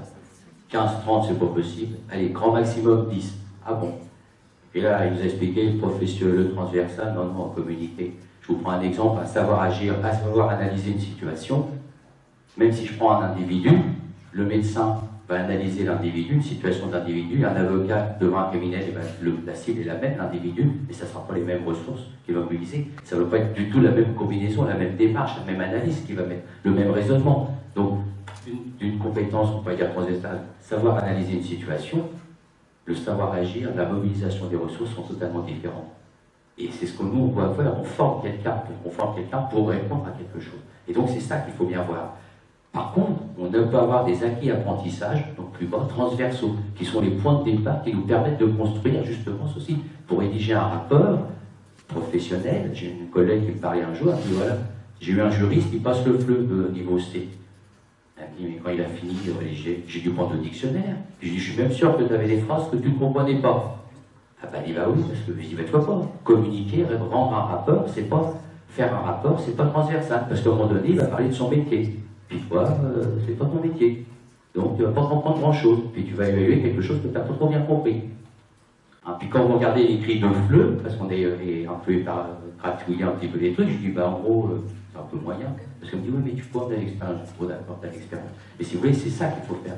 15, 30, c'est pas possible. Allez, grand maximum 10. Ah bon? Et là, il nous a expliqué le transversal, non, en communiqué. Je vous prends un exemple, à savoir agir, à savoir analyser une situation. Même si je prends un individu, le médecin va analyser l'individu, une situation d'individu, un avocat devant un criminel, la cible est la même, l'individu, mais ça ne sera pas les mêmes ressources qu'il va mobiliser. Ça ne va pas être du tout la même combinaison, la même démarche, la même analyse qui va mettre, le même raisonnement. Donc, d'une compétence, on peut dire transversale, savoir analyser une situation, le savoir agir, la mobilisation des ressources sont totalement différents. Et c'est ce que nous, on doit faire, on forme quelqu'un pour répondre à quelque chose. Et donc, c'est ça qu'il faut bien voir. Par contre, on peut avoir des acquis apprentissage, donc plus bas, transversaux, qui sont les points de départ qui nous permettent de construire justement ceci. Pour rédiger un rapport professionnel, j'ai une collègue qui me parlait un jour, elle me dit voilà, j'ai eu un juriste qui passe le FLE de niveau C. Elle me dit, mais quand il a fini de rédiger, j'ai dû prendre le dictionnaire. Puis je dis, je suis même sûr que tu avais des phrases que tu ne comprenais pas. Ah ben, il dit, bah oui, parce que je dis, bah, tu vois pas, communiquer, rendre un rapport, c'est pas faire un rapport, c'est pas transversal, parce qu'à un moment donné, il va parler de son métier. Puis toi, c'est pas ton métier. Donc tu vas pas comprendre grand-chose. Puis tu vas évaluer quelque chose que tu n'as pas trop bien compris. Hein, puis quand vous regardez l'écrit de FLE, parce qu'on est un peu gratouillé un petit peu les trucs, je dis, bah en gros, c'est un peu moyen. Parce qu'on me dit, oui, mais tu peux avoir de l'expérience. Je dis, oh, d'accord, tu as l'expérience. Et si vous voulez, c'est ça qu'il faut faire.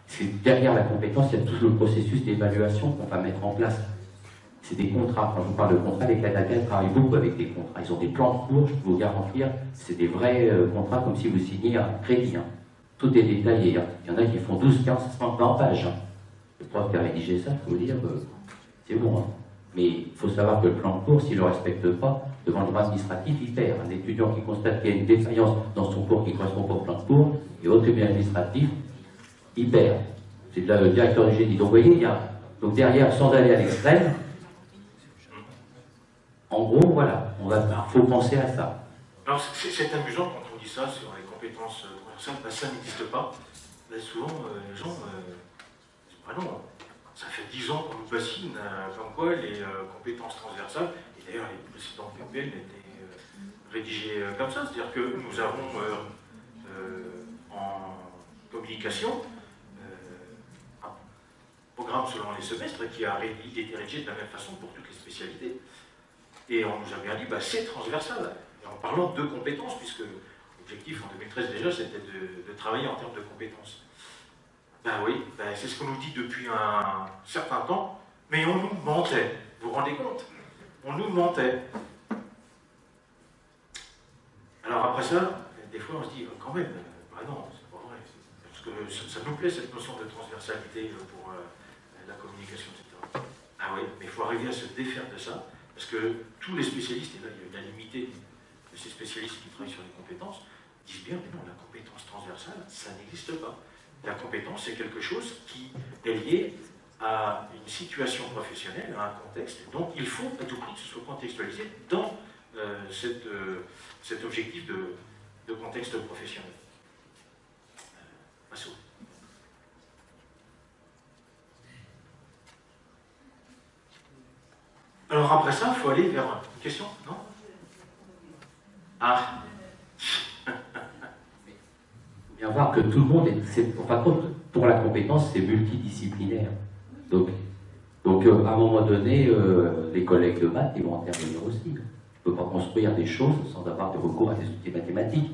C'est derrière la compétence, il y a tout le processus d'évaluation qu'on va mettre en place. C'est des contrats. Quand je vous parle de contrats, les Canadiens travaillent beaucoup avec des contrats. Ils ont des plans de cours, je peux vous garantir, c'est des vrais contrats comme si vous signiez un crédit. Hein. Tout est détaillé. Hein. Il y en a qui font 12, 15, 20 pages. Hein. Le prof qui a rédigé ça, il faut vous dire, c'est bon. Hein. Mais il faut savoir que le plan de cours, s'il ne le respecte pas, devant le droit administratif, il perd. Un étudiant qui constate qu'il y a une défaillance dans son cours qui ne correspond pas au plan de cours, et au tribunal administratif, il perd. C'est le directeur du génie. Donc vous voyez, il y a, donc derrière, sans aller à l'extrême, en gros, voilà, il faut penser à ça. Alors, c'est amusant quand on dit ça sur les compétences transversales, ben, ça n'existe pas. Ben, souvent, les gens disent, ah non, ça fait 10 ans qu'on nous bassine comme quoi les compétences transversales, et d'ailleurs, les précédents PPL étaient rédigés comme ça, c'est-à-dire que nous avons en communication un programme selon les semestres qui a été rédigé de la même façon pour toutes les spécialités. Et on nous a bien dit, bah, c'est transversal. Et en parlant de compétences, puisque l'objectif en 2013 déjà, c'était de travailler en termes de compétences. Ben oui, ben, c'est ce qu'on nous dit depuis un certain temps, mais on nous mentait. Vous vous rendez compte? On nous mentait. Alors après ça, des fois on se dit, quand même, bah non, c'est pas vrai. Parce que ça nous plaît cette notion de transversalité pour la communication, etc. Ah oui, mais il faut arriver à se défaire de ça. Parce que tous les spécialistes, et là il y a une unanimité de ces spécialistes qui travaillent sur les compétences, disent bien, mais non, la compétence transversale, ça n'existe pas. La compétence, c'est quelque chose qui est lié à une situation professionnelle, à un contexte, donc il faut à tout prix que ce soit contextualisé dans cet objectif de contexte professionnel. Massot. Alors après ça, il faut aller vers une question, non? Ah. Il faut bien voir que tout le monde par contre, pour la compétence, c'est multidisciplinaire. Donc à un moment donné, les collègues de maths, ils vont intervenir aussi. On ne peut pas construire des choses sans avoir de recours à des outils mathématiques.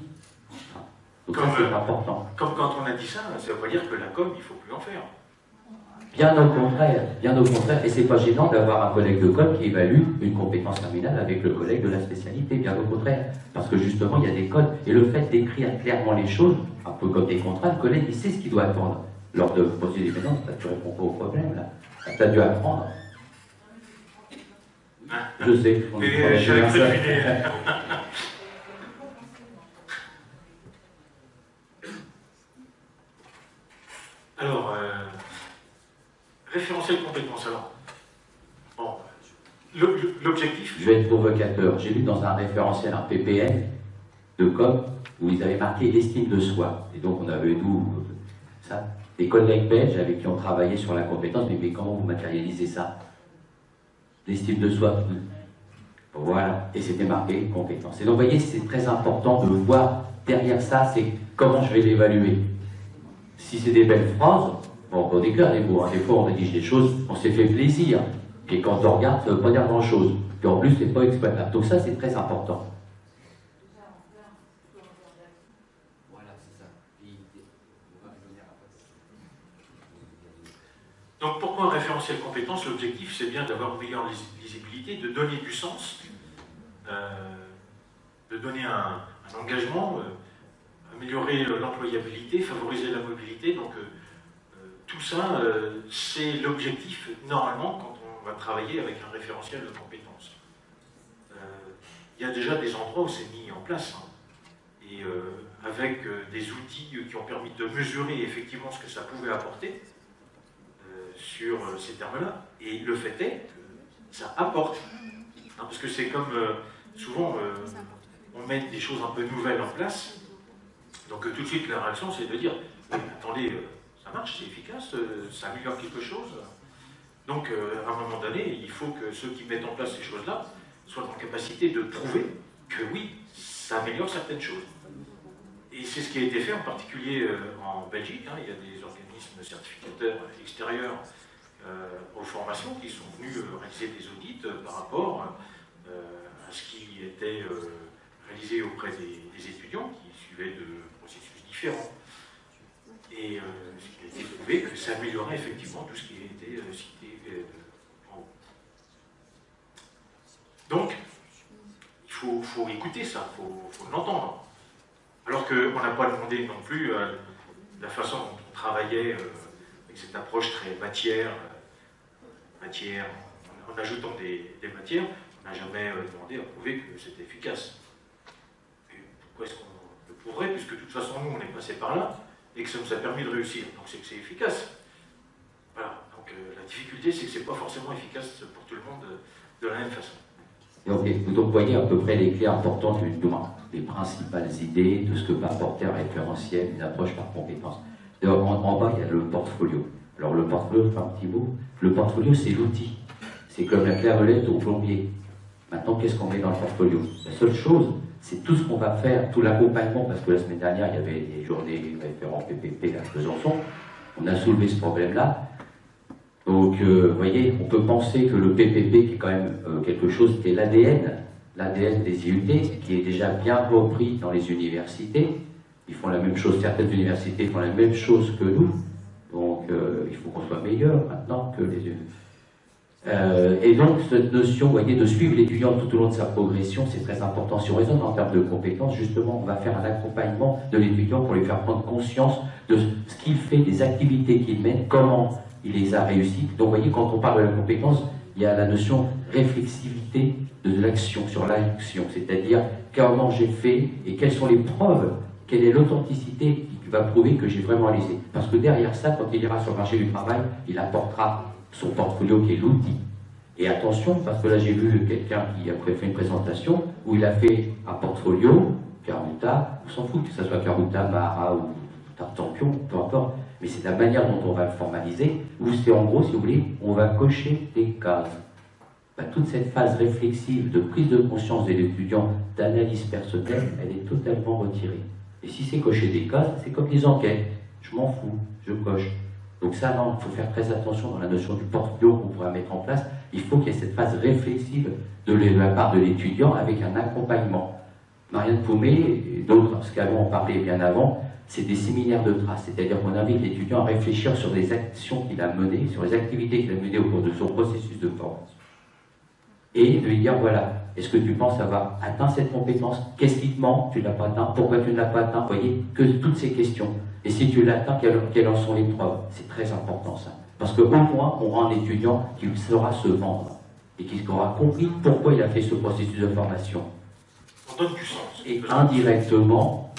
Donc ça, c'est important. Comme quand on a dit ça, ça veut pas dire que la com, il ne faut plus en faire. Bien au contraire, et c'est pas gênant d'avoir un collègue de com qui évalue une compétence terminale avec le collègue de la spécialité, bien au contraire, parce que justement il y a des codes, et le fait d'écrire clairement les choses, un peu comme des contrats, le collègue il sait ce qu'il doit attendre. Lors de poser des questions, tu réponds pas au problème là, tu as dû apprendre. Oui, Je sais. Et j'avais cru deviner. Alors, référentiel de compétences. Alors, bon, l'objectif. Je vais être provocateur. J'ai lu dans un référentiel, un PPL de COP, où ils avaient marqué l'estime de soi. Et donc, on avait nous, ça, des collègues belges avec qui on travaillait sur la compétence, mais comment vous matérialisez ça? L'estime de soi. Voilà. Et c'était marqué compétence. Et donc, vous voyez, c'est très important de voir derrière ça, c'est comment je vais l'évaluer. Si c'est des belles phrases, bon, on déclare des mots, hein. Des fois on rédige des choses, on s'est fait plaisir. Et quand on regarde, ça ne veut pas dire grand-chose. Puis en plus, c'est pas exploitable. Donc ça, c'est très important. Voilà, c'est ça. Donc pourquoi un référentiel compétence? L'objectif, c'est bien d'avoir une meilleure lisibilité, de donner du sens, de donner un engagement, améliorer l'employabilité, favoriser la mobilité. Donc tout ça, c'est l'objectif normalement quand on va travailler avec un référentiel de compétences. Il y a déjà des endroits où c'est mis en place, hein, et avec des outils qui ont permis de mesurer effectivement ce que ça pouvait apporter sur ces termes-là. Et le fait est que ça apporte, hein, parce que c'est comme souvent on met des choses un peu nouvelles en place. Donc tout de suite, la réaction, c'est de dire « Attendez, ça marche, c'est efficace, ça améliore quelque chose ». Donc, à un moment donné, il faut que ceux qui mettent en place ces choses-là soient en capacité de prouver que oui, ça améliore certaines choses. Et c'est ce qui a été fait en particulier en Belgique. Hein. Il y a des organismes certificateurs extérieurs aux formations qui sont venus réaliser des audits par rapport à ce qui était réalisé auprès des étudiants qui suivaient de processus différents. Et il a été prouvé que ça améliorait effectivement tout ce qui a été cité en haut. Donc, il faut écouter ça, il faut l'entendre. Alors qu'on n'a pas demandé non plus la façon dont on travaillait avec cette approche très matière, en ajoutant des matières, on n'a jamais demandé à prouver que c'était efficace. Et pourquoi est-ce qu'on le prouverait, puisque de toute façon nous on est passé par là et que ça nous a permis de réussir, donc c'est que c'est efficace. Voilà, donc la difficulté c'est que c'est pas forcément efficace pour tout le monde de la même façon. Donc vous voyez à peu près les clés importantes, les principales idées de ce que va apporter un référentiel, une approche par compétence. En bas, il y a le portfolio. Alors le portfolio, un petit mot, le portfolio c'est l'outil. C'est comme la clairolette au plombier. Maintenant, qu'est-ce qu'on met dans le portfolio? La seule chose, c'est tout ce qu'on va faire, tout l'accompagnement, parce que la semaine dernière, il y avait des journées référents PPP à Besançon. On a soulevé ce problème-là. Donc, vous voyez, on peut penser que le PPP, qui est quand même quelque chose qui est l'ADN des IUT, qui est déjà bien repris dans les universités. Ils font la même chose, certaines universités font la même chose que nous. Donc, il faut qu'on soit meilleur maintenant que les universités. Et donc, cette notion, vous voyez, de suivre l'étudiant tout au long de sa progression, c'est très important. Si on raisonne en termes de compétences, justement, on va faire un accompagnement de l'étudiant pour lui faire prendre conscience de ce qu'il fait, des activités qu'il mène, comment il les a réussies. Donc, vous voyez, quand on parle de la compétence, il y a la notion réflexivité de l'action, sur l'action, c'est-à-dire comment j'ai fait et quelles sont les preuves, quelle est l'authenticité qui va prouver que j'ai vraiment réalisé. Parce que derrière ça, quand il ira sur le marché du travail, il apportera son portfolio qui est l'outil. Et attention, parce que là j'ai vu quelqu'un qui a fait une présentation où il a fait un portfolio, Karuta, on s'en fout que ce soit Karuta, Mahara ou Tartampion, peu importe, mais c'est la manière dont on va le formaliser, où c'est en gros, si vous voulez, on va cocher des cases. Ben, toute cette phase réflexive de prise de conscience de l'étudiant, d'analyse personnelle, elle est totalement retirée. Et si c'est cocher des cases, c'est comme les enquêtes, je m'en fous, je coche. Donc ça, non, il faut faire très attention dans la notion du portfolio qu'on pourra mettre en place. Il faut qu'il y ait cette phase réflexive de la part de l'étudiant avec un accompagnement. Marianne Poumé et d'autres, ce qu'avons parlé bien avant, c'est des séminaires de traces. C'est-à-dire qu'on invite l'étudiant à réfléchir sur les actions qu'il a menées, sur les activités qu'il a menées au cours de son processus de formation. Et de lui dire, voilà, est-ce que tu penses avoir atteint cette compétence? Qu'est-ce qui te manque? Tu ne l'as pas atteint? Pourquoi tu ne l'as pas atteint? Vous voyez, que toutes ces questions. Et si tu l'atteins, quelles en sont les preuves? C'est très important ça. Parce qu'au moins, on rend un étudiant qui saura se vendre. et qui aura compris pourquoi il a fait ce processus de formation. On donne du sens. Et indirectement,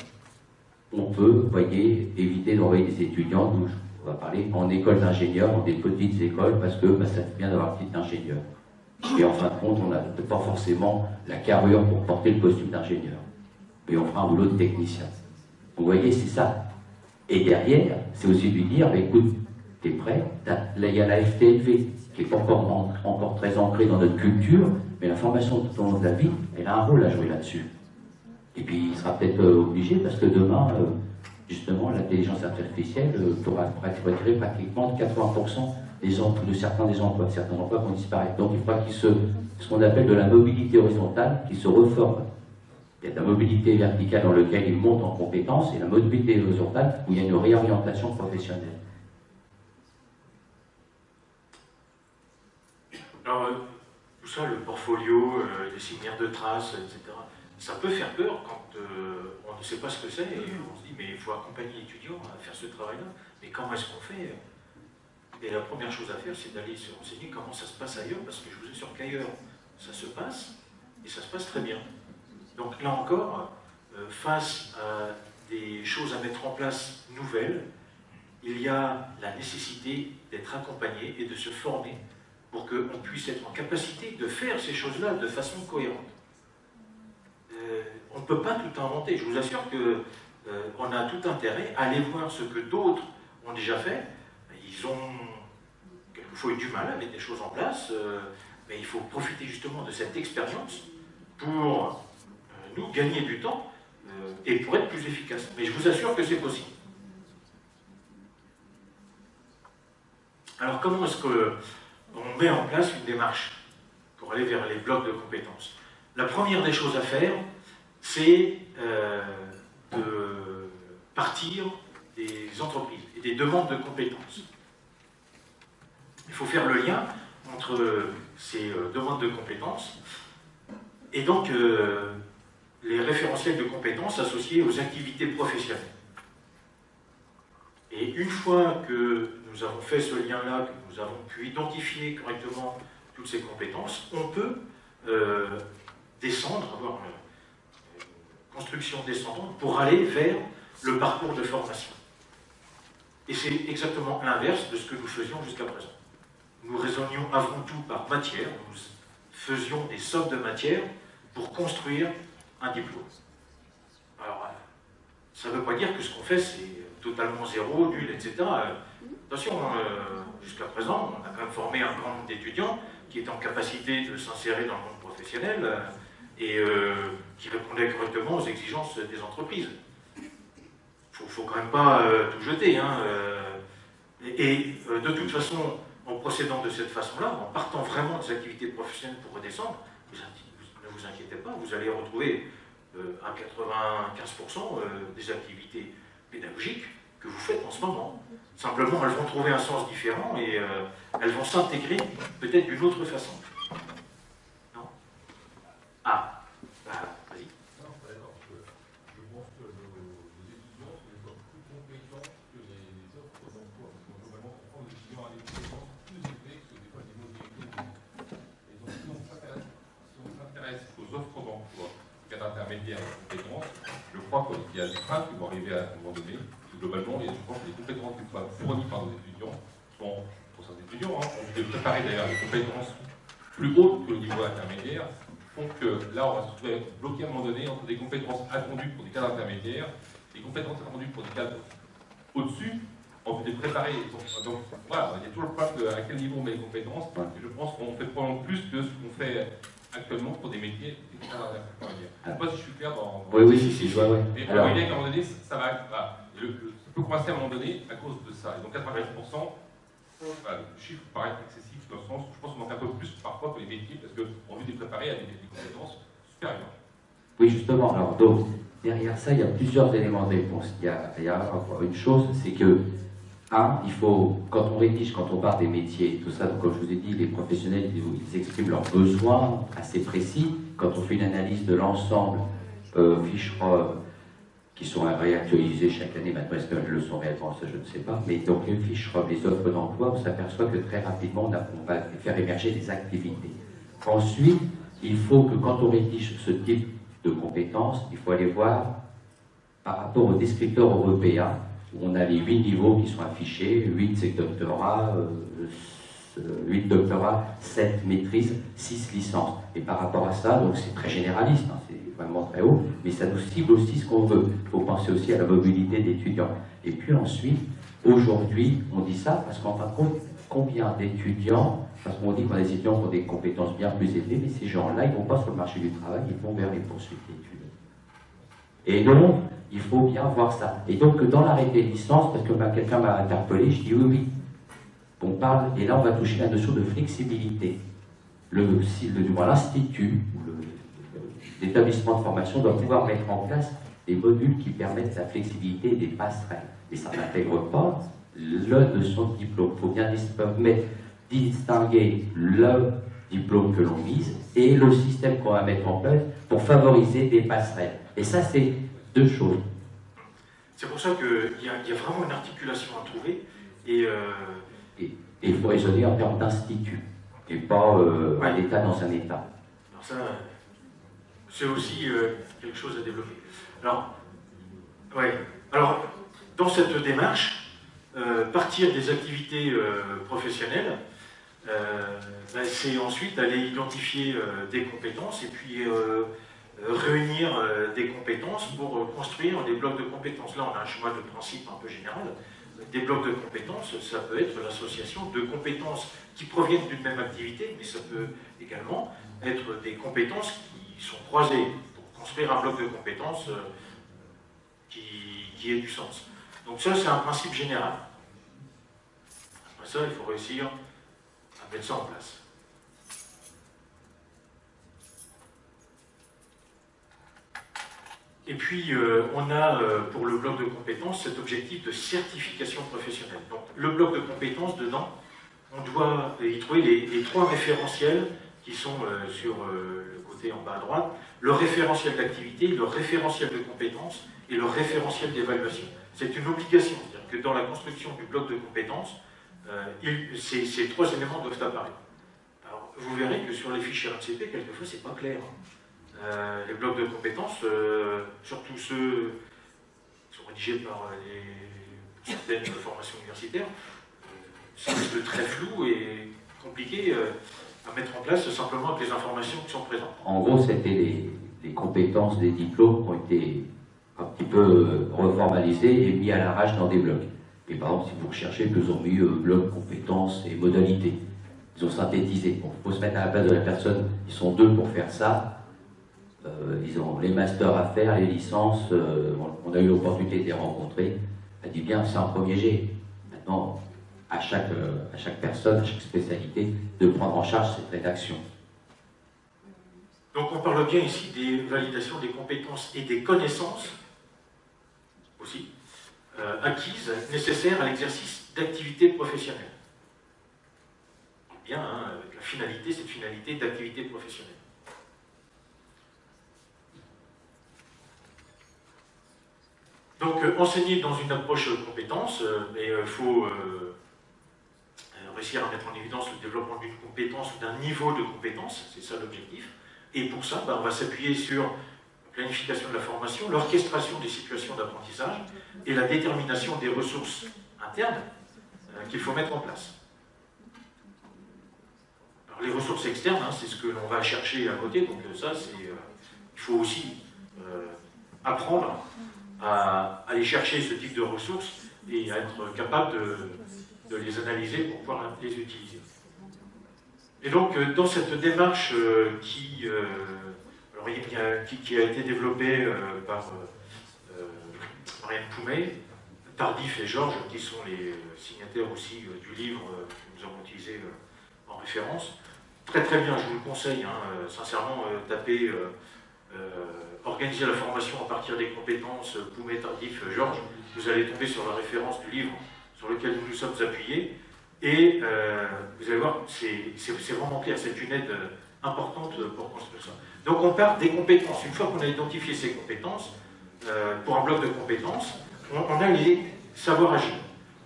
on peut, vous voyez, éviter d'envoyer des étudiants, nous, on va parler, en école d'ingénieur, dans des petites écoles, parce que ça fait bien d'avoir un titre d'ingénieur. Et en fin de compte, on n'a pas forcément la carrure pour porter le costume d'ingénieur. Mais on fera un boulot de technicien. Vous voyez, c'est ça. Et derrière, c'est aussi de lui dire, bah, écoute, t'es prêt? Là, il y a la FTLV, qui n'est pas encore très ancrée dans notre culture, mais la formation tout au long de la vie, elle a un rôle à jouer là-dessus. Et puis, il sera peut-être obligé, parce que demain, justement, l'intelligence artificielle pourra retirer pratiquement 80% de certains emplois vont disparaître. Donc, il faudra qu'il ce qu'on appelle de la mobilité horizontale, qui se reforme. Il y a de la mobilité verticale dans laquelle il monte en compétences, et la mobilité horizontale, où il y a une réorientation professionnelle. Alors, tout ça, le portfolio, les signaires de traces, etc., ça peut faire peur quand on ne sait pas ce que c'est, et on se dit, mais il faut accompagner l'étudiant à faire ce travail-là. Mais comment est-ce qu'on fait? Et la première chose à faire, c'est d'aller se renseigner comment ça se passe ailleurs, parce que je vous assure qu'ailleurs, ça se passe, et ça se passe très bien. Donc là encore, face à des choses à mettre en place nouvelles, il y a la nécessité d'être accompagné et de se former pour qu'on puisse être en capacité de faire ces choses-là de façon cohérente. On ne peut pas tout inventer. Je vous assure qu'on a tout intérêt à aller voir ce que d'autres ont déjà fait. Ils ont quelquefois eu du mal à mettre des choses en place, mais il faut profiter justement de cette expérience pour nous gagner du temps et pour être plus efficace. Mais je vous assure que c'est possible. Alors comment est-ce qu'on met en place une démarche pour aller vers les blocs de compétences? La première des choses à faire, c'est de partir des entreprises et des demandes de compétences. Il faut faire le lien entre ces demandes de compétences et donc les référentiels de compétences associés aux activités professionnelles. Et une fois que nous avons fait ce lien-là, que nous avons pu identifier correctement toutes ces compétences, on peut descendre, avoir une construction descendante pour aller vers le parcours de formation. Et c'est exactement l'inverse de ce que nous faisions jusqu'à présent. Nous raisonnions avant tout par matière, nous faisions des sommes de matière pour construire un diplôme. Alors, ça ne veut pas dire que ce qu'on fait, c'est totalement zéro, nul, etc. Attention, jusqu'à présent, on a quand même formé un grand nombre d'étudiants qui étaient en capacité de s'insérer dans le monde professionnel et qui répondaient correctement aux exigences des entreprises. Il ne faut quand même pas tout jeter. De toute façon, en procédant de cette façon-là, en partant vraiment des activités professionnelles pour redescendre, ne vous inquiétez pas, vous allez retrouver à 95% des activités pédagogiques que vous faites en ce moment. Simplement, elles vont trouver un sens différent et elles vont s'intégrer peut-être d'une autre façon. Non? Ah, vas-y. Non, d'accord. Je pense que les étudiants sont plus compétents que les offres d'emploi. Parce que globalement, on prend des étudiants à des compétences plus élevées que des fois des mobilités. Et donc, si on s'intéresse aux offres d'emploi, cadre intermédiaire de compétences, je crois qu'il y a des freins qui vont arriver à un moment donné. Globalement, je pense que les compétences qui sont fournies par nos étudiants sont, pour certains étudiants, on veut préparer d'ailleurs des compétences plus hautes que le niveau intermédiaire, font que là, on va se trouver bloqué à un moment donné entre des compétences attendues pour des cadres intermédiaires, des compétences attendues pour des cadres au-dessus, on veut les préparer. Donc voilà, il y a toujours le problème de à quel niveau on met les compétences, et je pense qu'on fait probablement plus que ce qu'on fait actuellement pour des métiers des cadres intermédiaires. Je ne sais pas si je suis clair dans... Oui, si, je vois, oui. Mais Alors, l'idée qu'à un moment donné, ça va... ça peut coincer à un moment donné à cause de ça. Et donc 90%, le chiffre paraît excessif dans le sens où je pense qu'on manque un peu plus parfois que les métiers parce qu'on veut les préparer à des compétences supérieures. oui, justement. Alors, donc, derrière ça, il y a plusieurs éléments de réponse. Il y a une chose, c'est que, il faut, quand on rédige, quand on parle des métiers, tout ça, donc, comme je vous ai dit, les professionnels, ils expriment leurs besoins assez précis. Quand on fait une analyse de l'ensemble, Fichera, qui sont réactualisés chaque année, maintenant est-ce qu'elles le sont réellement, ça je ne sais pas, mais donc les offres d'emploi, on s'aperçoit que très rapidement on va faire émerger des activités. Ensuite, il faut que quand on rédige ce type de compétences, il faut aller voir par rapport au descripteur européen, où on a les 8 niveaux qui sont affichés, 8 c'est doctorat, 8 doctorats, 7 maîtrises, 6 licences. Et par rapport à ça, donc c'est très généraliste, hein, c'est vraiment très haut, mais ça nous cible aussi ce qu'on veut. Il faut penser aussi à la mobilité d'étudiants. Et puis ensuite, aujourd'hui, on dit ça parce qu'en fin de compte, combien d'étudiants, parce qu'on dit qu'on a des étudiants qui ont des compétences bien plus élevées, mais ces gens-là, ils ne vont pas sur le marché du travail, ils vont vers les poursuites d'études. Et donc, il faut bien voir ça. Et donc, dans l'arrêté de licence, parce que quelqu'un m'a interpellé, je dis oui, oui. On parle, et là, on va toucher la notion de flexibilité. L'Institut, l'établissement de formation doit pouvoir mettre en place des modules qui permettent la flexibilité et des passerelles. Et ça n'intègre pas le de son diplôme. Il faut bien distinguer le diplôme que l'on vise et le système qu'on va mettre en place pour favoriser des passerelles. Et ça, c'est deux choses. C'est pour ça qu'il y a vraiment une articulation à trouver. Et il faut raisonner en termes d'institut, et pas un État dans un État. Alors ça, c'est aussi quelque chose à développer. Alors, alors dans cette démarche, partir des activités professionnelles, c'est ensuite aller identifier des compétences et puis réunir des compétences pour construire des blocs de compétences. Là, on a un schéma de principe un peu général. Des blocs de compétences, ça peut être l'association de compétences qui proviennent d'une même activité, mais ça peut également être des compétences qui sont croisées pour construire un bloc de compétences qui ait du sens. Donc ça, c'est un principe général. Après ça, il faut réussir à mettre ça en place. Et puis, on a pour le bloc de compétences cet objectif de certification professionnelle. Donc, le bloc de compétences, dedans, on doit y trouver les trois référentiels qui sont sur le côté en bas à droite, le référentiel d'activité, le référentiel de compétences et le référentiel d'évaluation. C'est une obligation, c'est-à-dire que dans la construction du bloc de compétences, ces trois éléments doivent apparaître. Alors, vous verrez que sur les fichiers RNCP, quelquefois, c'est pas clair. Les blocs de compétences, surtout ceux qui sont rédigés par certaines formations universitaires, c'est très flou et compliqué à mettre en place simplement avec les informations qui sont présentes. En gros, c'était les compétences des diplômes qui ont été un petit peu reformalisées et mis à l'arrache dans des blocs. Et par exemple, si vous recherchez, ils ont mis blocs, compétences et modalités. Ils ont synthétisé. Bon, il faut se mettre à la place de la personne. Ils sont deux pour faire ça. Ils ont les masters à faire, les licences, on a eu l'opportunité de les rencontrer. Elle dit bien, c'est un premier jet. Maintenant, à chaque personne, à chaque spécialité, de prendre en charge cette rédaction. Donc on parle bien ici des validations des compétences et des connaissances, aussi, acquises, nécessaires à l'exercice d'activité professionnelle. Bien, hein, avec la finalité, cette finalité d'activité professionnelle. Donc, enseigner dans une approche compétence, mais il faut réussir à mettre en évidence le développement d'une compétence ou d'un niveau de compétence, c'est ça l'objectif. Et pour ça, on va s'appuyer sur la planification de la formation, l'orchestration des situations d'apprentissage et la détermination des ressources internes qu'il faut mettre en place. Alors, les ressources externes, hein, c'est ce que l'on va chercher à côté, donc ça, il faut aussi apprendre à aller chercher ce type de ressources et à être capable de les analyser pour pouvoir les utiliser. Et donc, dans cette démarche qui a été développée par Marianne Poumet, Tardif et Georges, qui sont les signataires aussi du livre que nous avons utilisé en référence, très très bien, je vous le conseille, hein, sincèrement, tapez organiser la formation à partir des compétences Poumet, Tardif, Georges, vous allez tomber sur la référence du livre sur lequel nous nous sommes appuyés, et vous allez voir, c'est vraiment clair, c'est une aide importante pour construire ça. Donc on part des compétences. Une fois qu'on a identifié ces compétences, pour un bloc de compétences, on a les savoirs agir.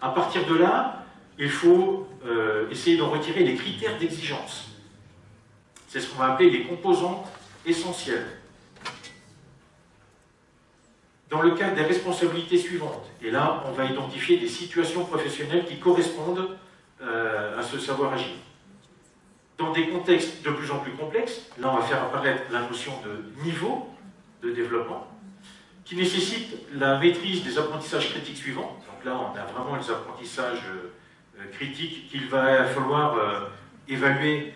À partir de là, il faut essayer d'en retirer les critères d'exigence. C'est ce qu'on va appeler les composantes essentielles. Dans le cadre des responsabilités suivantes, et là, on va identifier des situations professionnelles qui correspondent à ce savoir-agir. Dans des contextes de plus en plus complexes, là, on va faire apparaître la notion de niveau de développement, qui nécessite la maîtrise des apprentissages critiques suivants. Donc là, on a vraiment les apprentissages critiques qu'il va falloir évaluer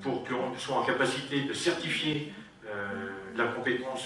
pour qu'on soit en capacité de certifier la compétence